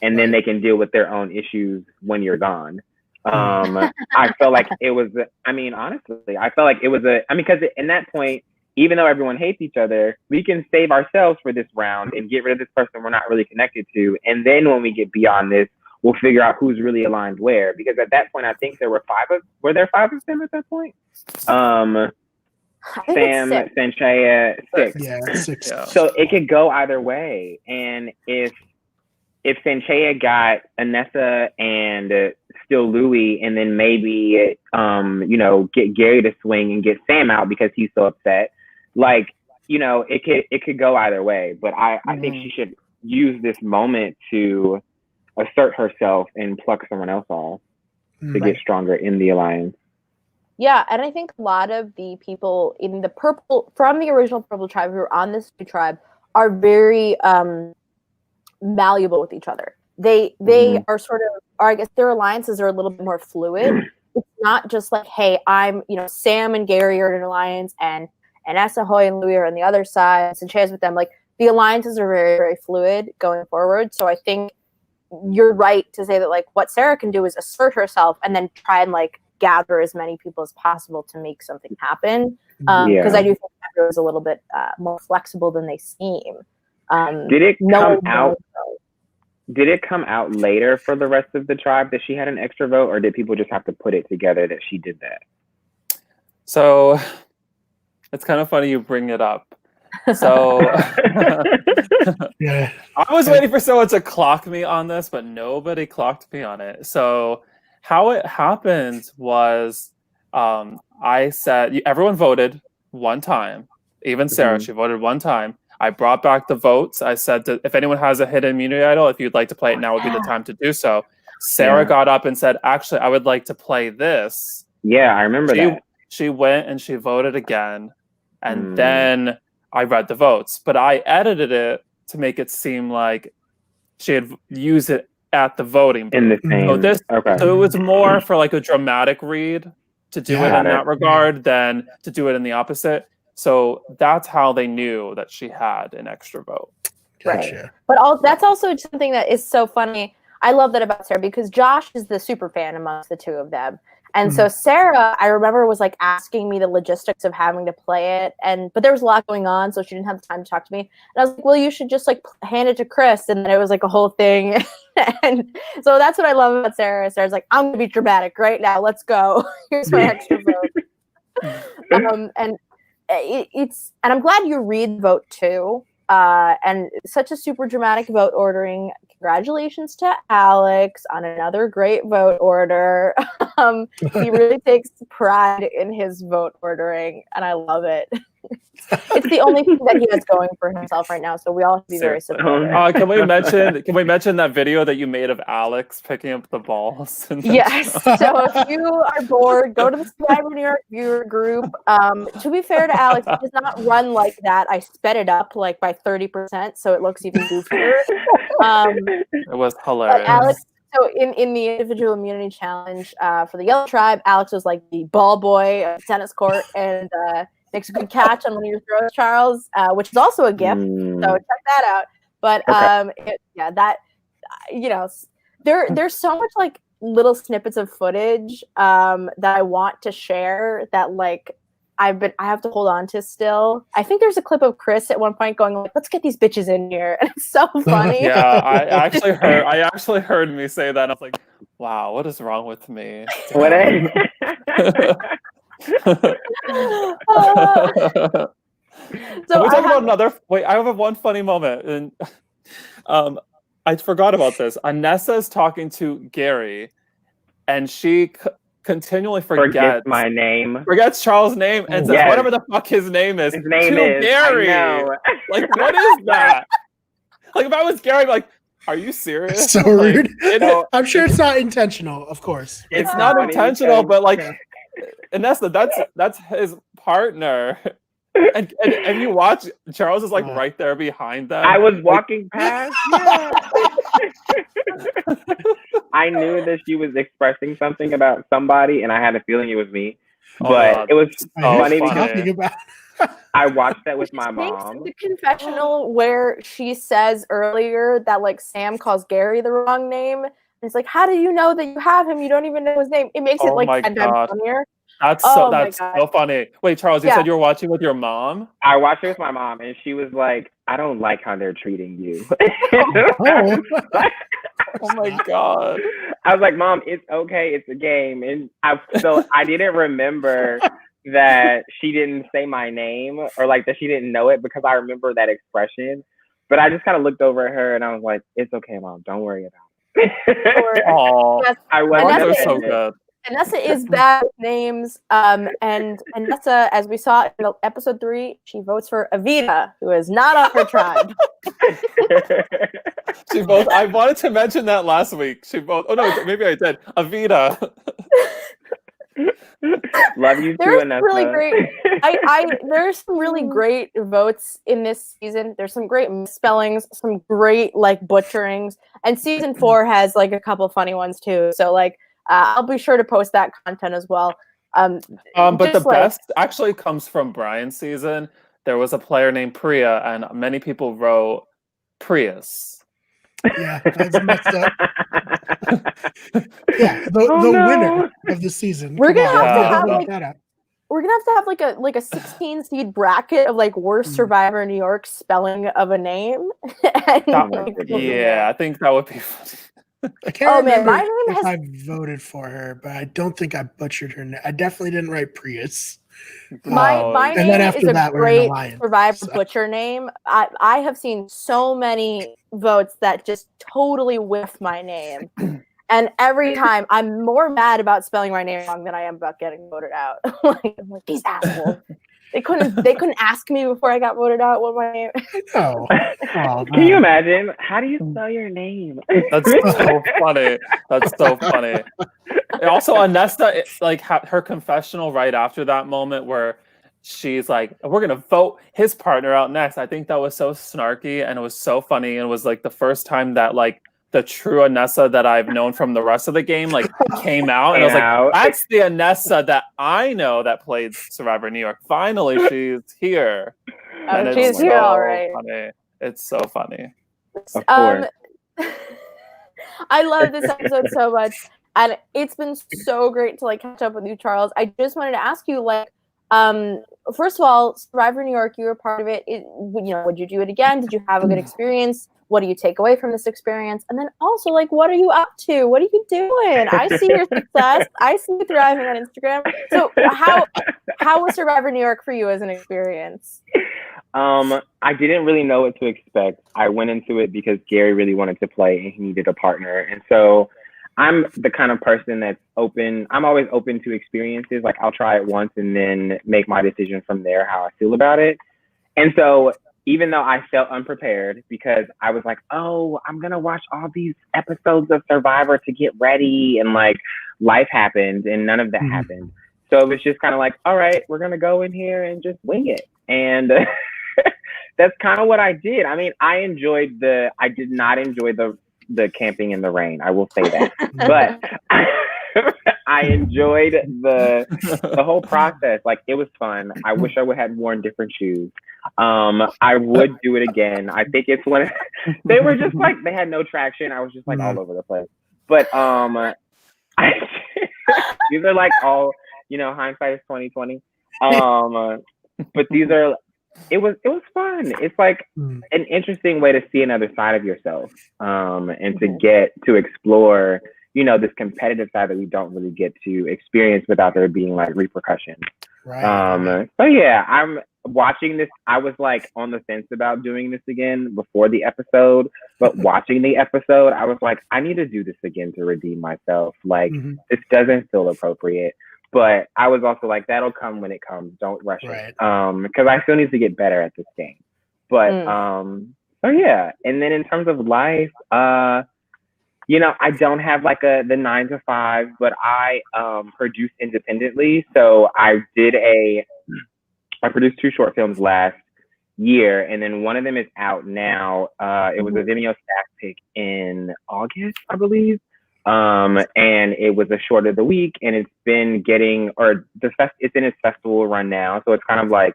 and then they can deal with their own issues when you're gone. I felt like it was, honestly, I felt like it was because in that point, even though everyone hates each other, we can save ourselves for this round and get rid of this person we're not really connected to. And then when we get beyond this, we'll figure out who's really aligned where. Because at that point, I think there were were there 5 of them at that point? Sam, Sanchaya, 6. Yeah, 6. Yeah. So it could go either way. And if Sanchaya got Anessa and steal Louis and then maybe, get Gary to swing and get Sam out because he's so upset. Like, it could go either way. But I think she should use this moment to assert herself and pluck someone else off to get stronger in the alliance. Yeah, and I think a lot of the people in the from the original Purple Tribe who are on this new tribe are very malleable with each other. They are sort of, or I guess their alliances are a little bit more fluid. It's not just like, hey, I'm, Sam and Gary are in an alliance, and Asahoy and Louis are on the other side, and Sanchez with them. Like, the alliances are very, very fluid going forward. So I think you're right to say that, like, what Sarah can do is assert herself and then try and, like, gather as many people as possible to make something happen. Because I do think Pedro is a little bit more flexible than they seem. Did it come out later for the rest of the tribe that she had an extra vote, or did people just have to put it together that she did that? So it's kind of funny you bring it up. So Yeah. I was waiting for someone to clock me on this, but nobody clocked me on it. So how it happened was I said everyone voted one time. Even Sarah, she voted one time. I brought back the votes. I said that if anyone has a hidden immunity idol, if you'd like to play it, now would be the time to do so. Sarah got up and said, actually, I would like to play this. Yeah, I remember that. She went and she voted again. And then I read the votes. But I edited it to make it seem like she had used it at the voting booth. In the same. So it was more for like a dramatic read to do it in that regard than to do it in the opposite. So that's how they knew that she had an extra vote. Gotcha. But that's also something that is so funny. I love that about Sarah because Josh is the super fan amongst the two of them. And so Sarah, I remember, was like asking me the logistics of having to play it. But there was a lot going on, so she didn't have the time to talk to me. And I was like, well, you should just like hand it to Chris. And then it was like a whole thing. And so that's what I love about Sarah. Sarah's like, I'm going to be dramatic right now. Let's go. Here's my extra vote. And I'm glad you read the vote too. And such a super dramatic vote ordering. Congratulations to Alex on another great vote order. He really takes pride in his vote ordering, and I love it. It's the only thing that he has going for himself right now, so we all have to be very supportive. Can we mention that video that you made of Alex picking up the balls? Yes. So if you are bored, go to the Survivor New York viewer group. To be fair to Alex, it does not run like that. I sped it up like by 30%, so it looks even goofier. It was hilarious. Alex, so in the individual immunity challenge for the Yellow Tribe, Alex was like the ball boy of the tennis court and makes a good catch on one of your throws, Charles, which is also a gift. So check that out. But there's so much like little snippets of footage that I want to share that like I have to hold on to still. I think there's a clip of Chris at one point going like, "Let's get these bitches in here," and it's so funny. Yeah, I actually heard me say that. And I was like, "Wow, what is wrong with me?" What? So we talk about another. Wait, I have one funny moment, and I forgot about this. Anessa is talking to Gary, and she continually forgets my name, forgets Charles' name, and says whatever the fuck his name is. His name is Gary. Like, what is that? Like, if I was Gary, I'd be like, are you serious? It's so rude. I'm sure it's not intentional, of course. It's not intentional, but like, Anessa, that's his partner. And you watch, Charles is like right there behind them. I was walking past. Yeah. I knew that she was expressing something about somebody, and I had a feeling it was me. But it was funny because I watched that with my mom. The confessional where she says earlier that like Sam calls Gary the wrong name. And it's like, how do you know that you have him? You don't even know his name. It makes it like 10 times funnier. That's so funny. Wait, Charles, you said you were watching with your mom? I watched it with my mom, and she was like, I don't like how they're treating you. Oh my God. I was like, Mom, it's okay. It's a game. And I didn't remember that she didn't say my name or like that she didn't know it because I remember that expression. But I just kind of looked over at her and I was like, it's okay, Mom. Don't worry about Oh, Yes, I those wasn't are Vanessa so offended. good. Vanessa is bad with names. And Vanessa, as we saw in episode 3, she votes for Evita, who is not on her tribe. She both. I wanted to mention that last week. She both. Oh no, maybe I did. Avita. Love you too, There's Anessa. really great. There's some really great votes in this season. There's some great misspellings, some great like butcherings, and season 4 has like a couple funny ones too. So like, I'll be sure to post that content as well. But the just like- best actually comes from Brian's season. There was a player named Priya, and many people wrote Prius. Yeah, that's messed up. Yeah, the Oh, no. winner of the season. We're Come gonna on, have we to gotta have, vote like- that out. We're gonna have to have like a 16 seed bracket of like worst Survivor in New York spelling of a name. And, like, Yeah, I think that would be funny. I can't Oh, man, remember my name if has- I voted for her, but I don't think I butchered her name. I definitely didn't write Prius. My And then name after is a that, we're in great alliance, Survivor so. butcher name. I have seen so many votes that just totally whiff my name. And every time I'm more mad about spelling my name wrong than I am about getting voted out. I'm like, these assholes. They couldn't ask me before I got voted out what my name. Oh, Can you imagine? How do you spell your name? That's so funny. That's so funny. And also, Anessa, like her confessional right after that moment where she's like, "We're gonna vote his partner out next." I think that was so snarky and it was so funny, and it was like the first time that like the true Anessa that I've known from the rest of the game like came out, and I was like, "That's the Anessa that I know that played Survivor New York. Finally, she's here." And it's She's here, so all right. funny. It's so funny. Of course. I love this episode so much, and it's been so great to like catch up with you, Charles. I just wanted to ask you, like, first of all, Survivor New York, you were part of it. Would you do it again? Did you have a good experience? What do you take away from this experience? And then also, like, what are you up to? What are you doing? I see your success. I see you thriving on Instagram. So how was Survivor New York for you as an experience? I didn't really know what to expect. I went into it because Gary really wanted to play and he needed a partner. And so I'm the kind of person that's open. I'm always open to experiences. Like I'll try it once and then make my decision from there, how I feel about it. And so even though I felt unprepared because I was like, oh, I'm going to watch all these episodes of Survivor to get ready. And like life happened and none of that happened. So it was just kind of like, all right, we're going to go in here and just wing it. And that's kind of what I did. I mean, I did not enjoy the camping in the rain. I will say that, but I enjoyed the whole process. Like it was fun. I wish I would have worn different shoes. I would do it again. I think it's when they were just like, they had no traction. I was just like all over the place, but, these are like all, hindsight is 2020. But these are, it was fun. It's like an interesting way to see another side of yourself, and to get to explore, this competitive side that we don't really get to experience without there being like repercussions. Right. So yeah, I'm watching this. I was like on the fence about doing this again before the episode, but watching the episode, I was like, I need to do this again to redeem myself. Like this doesn't feel appropriate. But I was also like, that'll come when it comes. Don't rush it. Because I still need to get better at this game. But so yeah. And then in terms of life, I don't have like the 9 to 5, but I produce independently. So I produced 2 short films last year, and then one of them is out now. It was a Vimeo staff pick in August, I believe. And it was a short of the week, and it's been it's in its festival run now. So it's kind of like,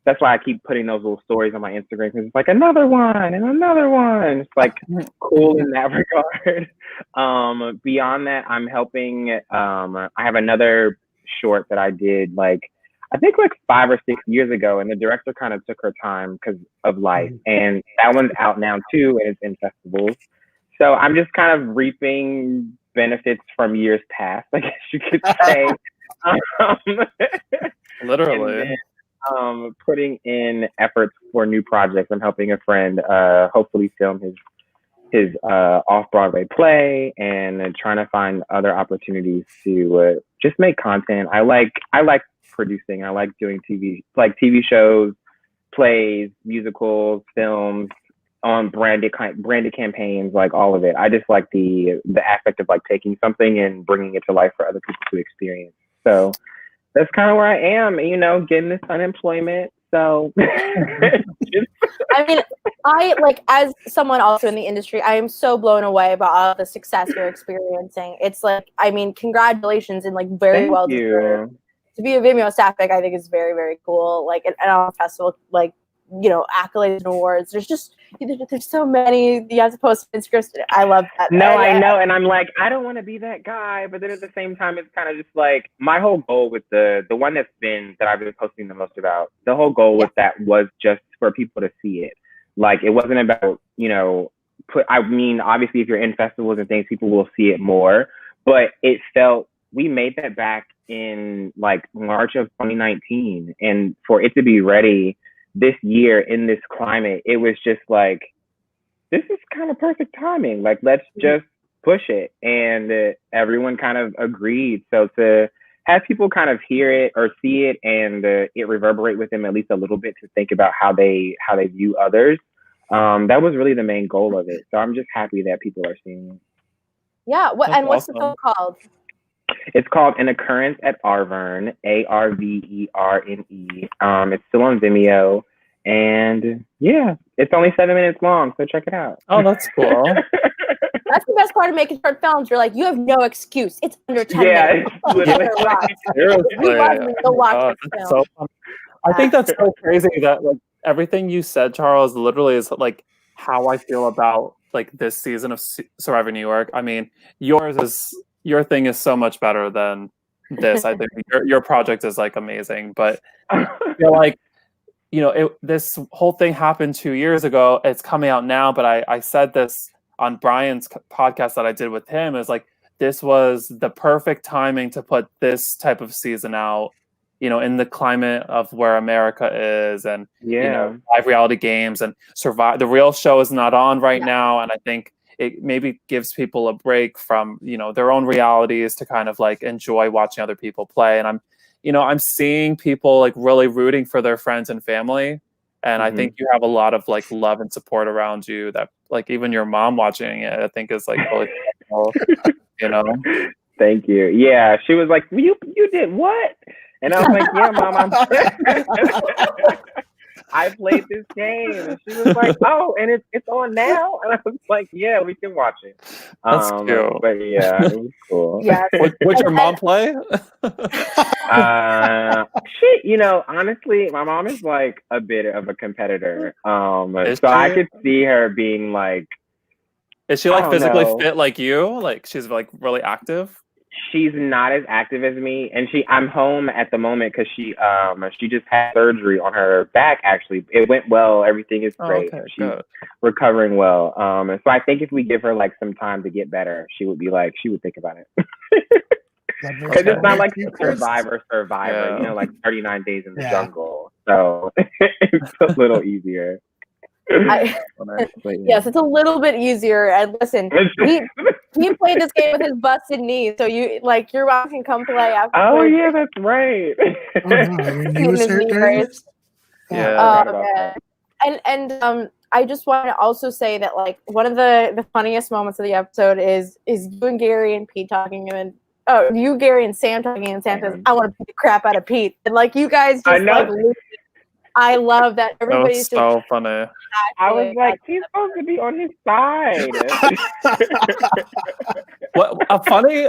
that's why I keep putting those little stories on my Instagram, because it's like another one and another one. It's like cool in that regard. Beyond that, I'm helping, I have another short that I did I think 5 or 6 years ago, and the director kind of took her time because of life. And that one's out now too, and it's in festivals. So I'm just kind of reaping benefits from years past, I guess you could say. Literally. And then, putting in efforts for new projects. I'm helping a friend hopefully film his off-Broadway play and trying to find other opportunities to just make content. I like producing. I like doing TV shows, plays, musicals, films, on branded campaigns, like all of it. I just like the aspect of like taking something and bringing it to life for other people to experience. So that's kind of where I am, you know, getting this unemployment. So I mean, I like, as someone also in the industry, I am so blown away by all the success you're experiencing. It's like, I mean, congratulations, and like very well deserved. To be a Vimeo staff pick, I think is very, very cool. Like, and on a festival, like, you know, accolades and awards. There's so many. You have to post Instagram. I love that. No, I know, and I'm like, I don't want to be that guy, but then at the same time, it's kind of just like my whole goal with the one that I've been posting the most about. The whole goal with that was just for people to see it. Like, it wasn't about, you know, I mean, obviously, if you're in festivals and things, people will see it more. But it felt, we made that back in like March of 2019, and for it to be ready this year in this climate, it was just like, this is kind of perfect timing. Like, let's just push it. And everyone kind of agreed. So to have people kind of hear it or see it and it reverberate with them at least a little bit to think about how they view others, that was really the main goal of it. So I'm just happy that people are seeing it. Yeah. What's the film called? It's called An Occurrence at Arverne, Arverne. It's still on Vimeo, and yeah, it's only 7 minutes long, so check it out. Oh, that's cool. That's the best part of making short films. You're like, you have no excuse. It's under 10 minutes. I think that's so crazy that like everything you said, Charles, literally is like how I feel about like this season of Survivor New York. I mean, your thing is so much better than this. I think your project is like amazing, but I feel like, you know, this whole thing happened 2 years ago. It's coming out now, but I said this on Brian's podcast that I did with him, is like, this was the perfect timing to put this type of season out, you know, in the climate of where America is, and you know, live reality games and the real show is not on right now, and I think it maybe gives people a break from, you know, their own realities to kind of like enjoy watching other people play. And I'm seeing people like really rooting for their friends and family. And I think you have a lot of like love and support around you that like even your mom watching it, I think is like really cool, you know? Thank you. Yeah. She was like, you did what? And I was like, yeah, Mom, I played this game. And she was like, oh, and it's on now? And I was like, yeah, we can watch it. That's cute. But yeah, it was cool. Yeah. Would your mom play? Shit, you know, honestly, my mom is like a bit of a competitor. So I could see her being like, is she like physically fit like you? Like she's like really active? She's not as active as me, and I'm home at the moment because she just had surgery on her back. Actually, it went well. Everything is great. Okay, she's recovering well. And so I think if we give her like some time to get better, she would think about it. Because it's not like Survivor, yeah. You know, like 39 Days in the Jungle. So it's a little easier. Yes, it's a little bit easier. And listen, he played this game with his busted knee, so your mom can come play after. Oh yeah, that's right. And I just want to also say that like one of the funniest moments of the episode is you and Gary and Pete talking, and then you, Gary, and Sam talking, and Sam says, "I want to beat the crap out of Pete," and like you guys just like. I love that everybody's just so funny. I was like, he's supposed to be on his side.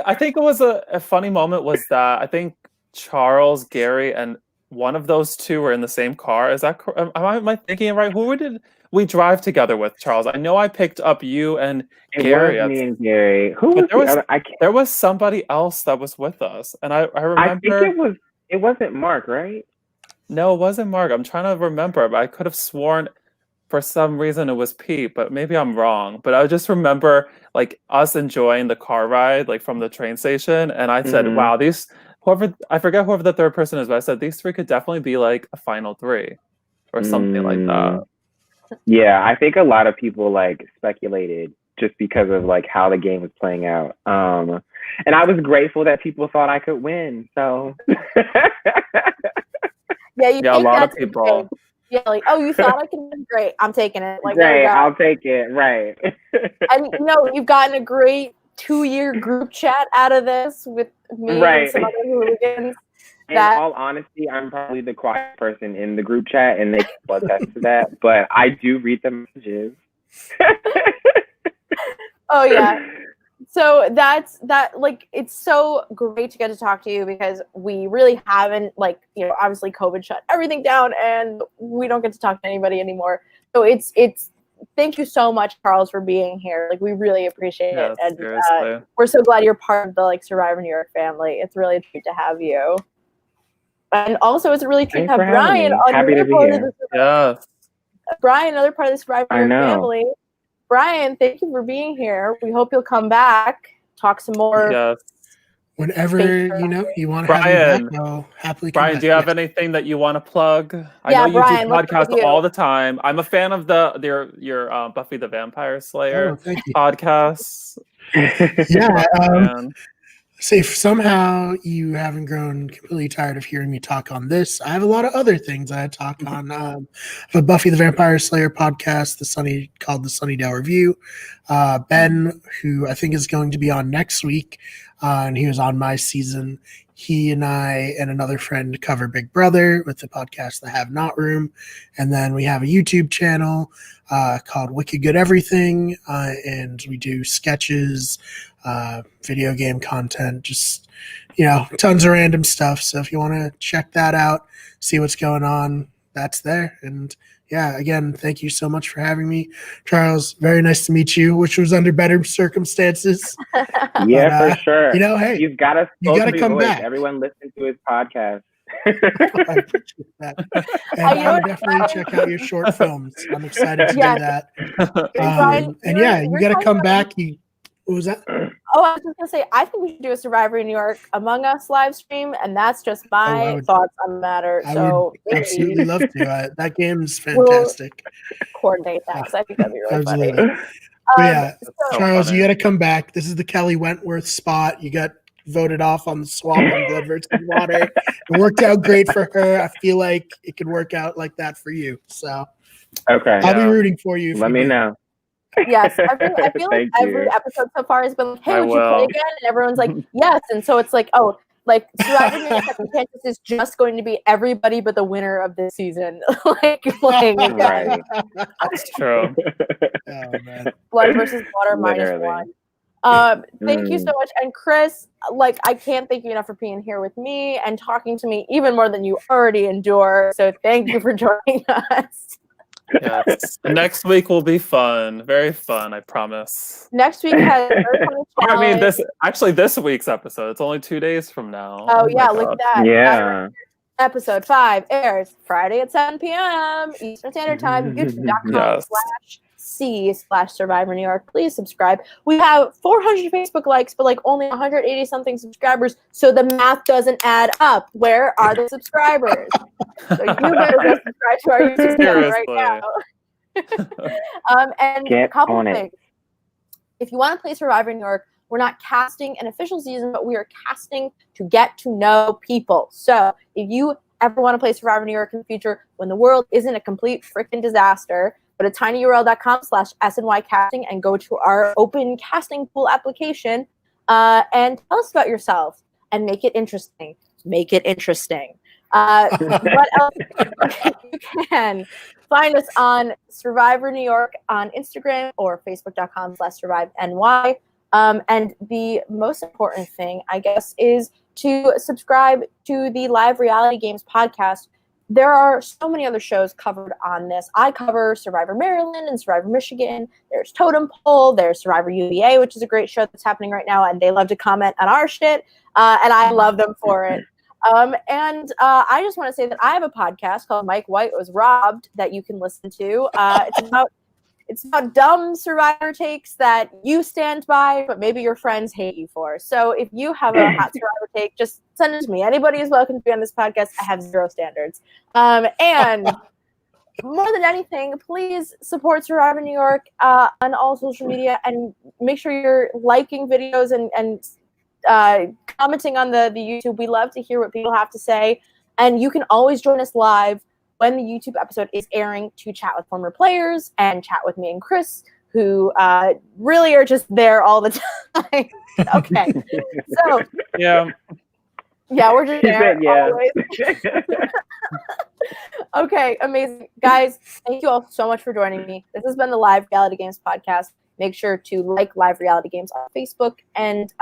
I think it was a funny moment was that I think Charles, Gary, and one of those two were in the same car. Is that am I thinking it right? Who did we drive together with, Charles? I know I picked up you and Gary. It was me and Gary. Who was the other? There was somebody else that was with us, and I remember. I think it wasn't Mark, right? No, it wasn't Mark. I'm trying to remember, but I could have sworn for some reason it was Pete, but maybe I'm wrong. But I just remember like us enjoying the car ride, like from the train station. And I said, wow, I forget whoever the third person is, but I said these three could definitely be like a final three or something like that. Yeah, I think a lot of people like speculated just because of like how the game was playing out. And I was grateful that people thought I could win. So Yeah, a lot of people. Yeah, like, oh, you thought I could win? Great, I'm taking it. Like, right, I'll take it. Right. And you've gotten a great 2-year group chat out of this with me and some other hooligans. In all honesty, I'm probably the quiet person in the group chat, and they can attest to that. But I do read the messages. Oh yeah. So that's that. Like, it's so great to get to talk to you because we really haven't, like, obviously COVID shut everything down, and we don't get to talk to anybody anymore. So it's. Thank you so much, Charles, for being here. Like, we really appreciate it, and we're so glad you're part of the like Survivor New York family. It's really a treat to have you. And also, it's a really treat to have Brian on Happy to be here. Yes. Brian, another part of the Survivor New York family. Brian, thank you for being here. We hope you'll come back, talk some more. Yes. Whenever you want to have me back, I'll happily come Brian, back. do you have anything that you want to plug? I know Brian, you do podcasts all the time. I'm a fan of your Buffy the Vampire Slayer podcasts. Say if somehow you haven't grown completely tired of hearing me talk on this, I have a lot of other things I talk on. The Buffy the Vampire Slayer podcast, called the Sunnydale Review. Ben, who I think is going to be on next week, and he was on my season. He and I and another friend cover Big Brother with the podcast The Have Not Room. And then we have a YouTube channel called Wicked Good Everything, and we do sketches, video game content, just, tons of random stuff. So if you want to check that out, see what's going on, that's there. And yeah, again, thank you so much for having me. Charles, very nice to meet you, which was under better circumstances. For sure. Hey, you've got to come back. Everyone listen to his podcast. I appreciate that. And I would definitely check out your short films. I'm excited to do that. You got to come back. What was that? Oh, I was just going to say, I think we should do a Survivor in New York Among Us live stream, and that's just my thoughts on the matter. I would absolutely love to. That game's fantastic. We'll coordinate that, because I think that'd be really funny. But Charles, you got to come back. This is the Kelly Wentworth spot. You got voted off on the swap on Blood versus Water. It worked out great for her. I feel like it could work out like that for you. So I'll be rooting for you. Let me know. Yes, I feel like every episode so far has been like, hey, would you play again? And everyone's like, yes. And so it's like, oh, like Survivor New York Second Chances is just going to be everybody but the winner of this season playing again. That's true. Oh man. Blood versus Water -1. Thank you so much. And Chris, like, I can't thank you enough for being here with me and talking to me even more than you already endure. So thank you for joining us. Yes. Next week will be fun. Very fun, I promise. Next week has this week's episode. It's only 2 days from now. Oh yeah, look at that. Yeah. Episode 5 airs Friday at 7 p.m. Eastern Standard Time, youtube.com/C/Survivor New York. Please subscribe. We have 400 Facebook likes, but like only 180 something subscribers, so the math doesn't add up. Where are the subscribers? So you better go subscribe to our YouTube channel right now. And a couple of things. If you want to play Survivor New York, we're not casting an official season, but we are casting to get to know people. So if you ever want to play Survivor New York in the future, when the world isn't a complete freaking disaster, go to tinyurl.com/SNY casting and go to our open casting pool application and tell us about yourself and make it interesting. Make it interesting. What else? You can find us on Survivor New York on Instagram or facebook.com/SurviveNY. And the most important thing, I guess, is to subscribe to the Live Reality Games podcast. There are so many other shows covered on this. I cover Survivor Maryland and Survivor Michigan. There's Totem Pole. There's Survivor UVA, which is a great show that's happening right now, and they love to comment on our shit, and I love them for it. I just want to say that I have a podcast called Mike White Was Robbed that you can listen to. It's about dumb Survivor takes that you stand by, but maybe your friends hate you for. So if you have a hot Survivor take, just send it to me. Anybody is welcome to be on this podcast. I have zero standards. And more than anything, please support Survivor New York on all social media, and make sure you're liking videos and commenting on the YouTube. We love to hear what people have to say, and you can always join us live when the YouTube episode is airing to chat with former players and chat with me and Chris, who really are just there all the time. Okay, so Yeah. we're just there. Yeah. Always. Okay, amazing. Guys, thank you all so much for joining me. This has been the Live Reality Games podcast. Make sure to like Live Reality Games on Facebook, and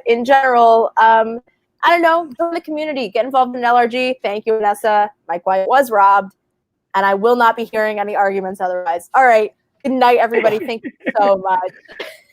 in general, I don't know, join the community, get involved in LRG. Thank you, Vanessa. Mike White was robbed, and I will not be hearing any arguments otherwise. All right, good night, everybody. Thank you so much.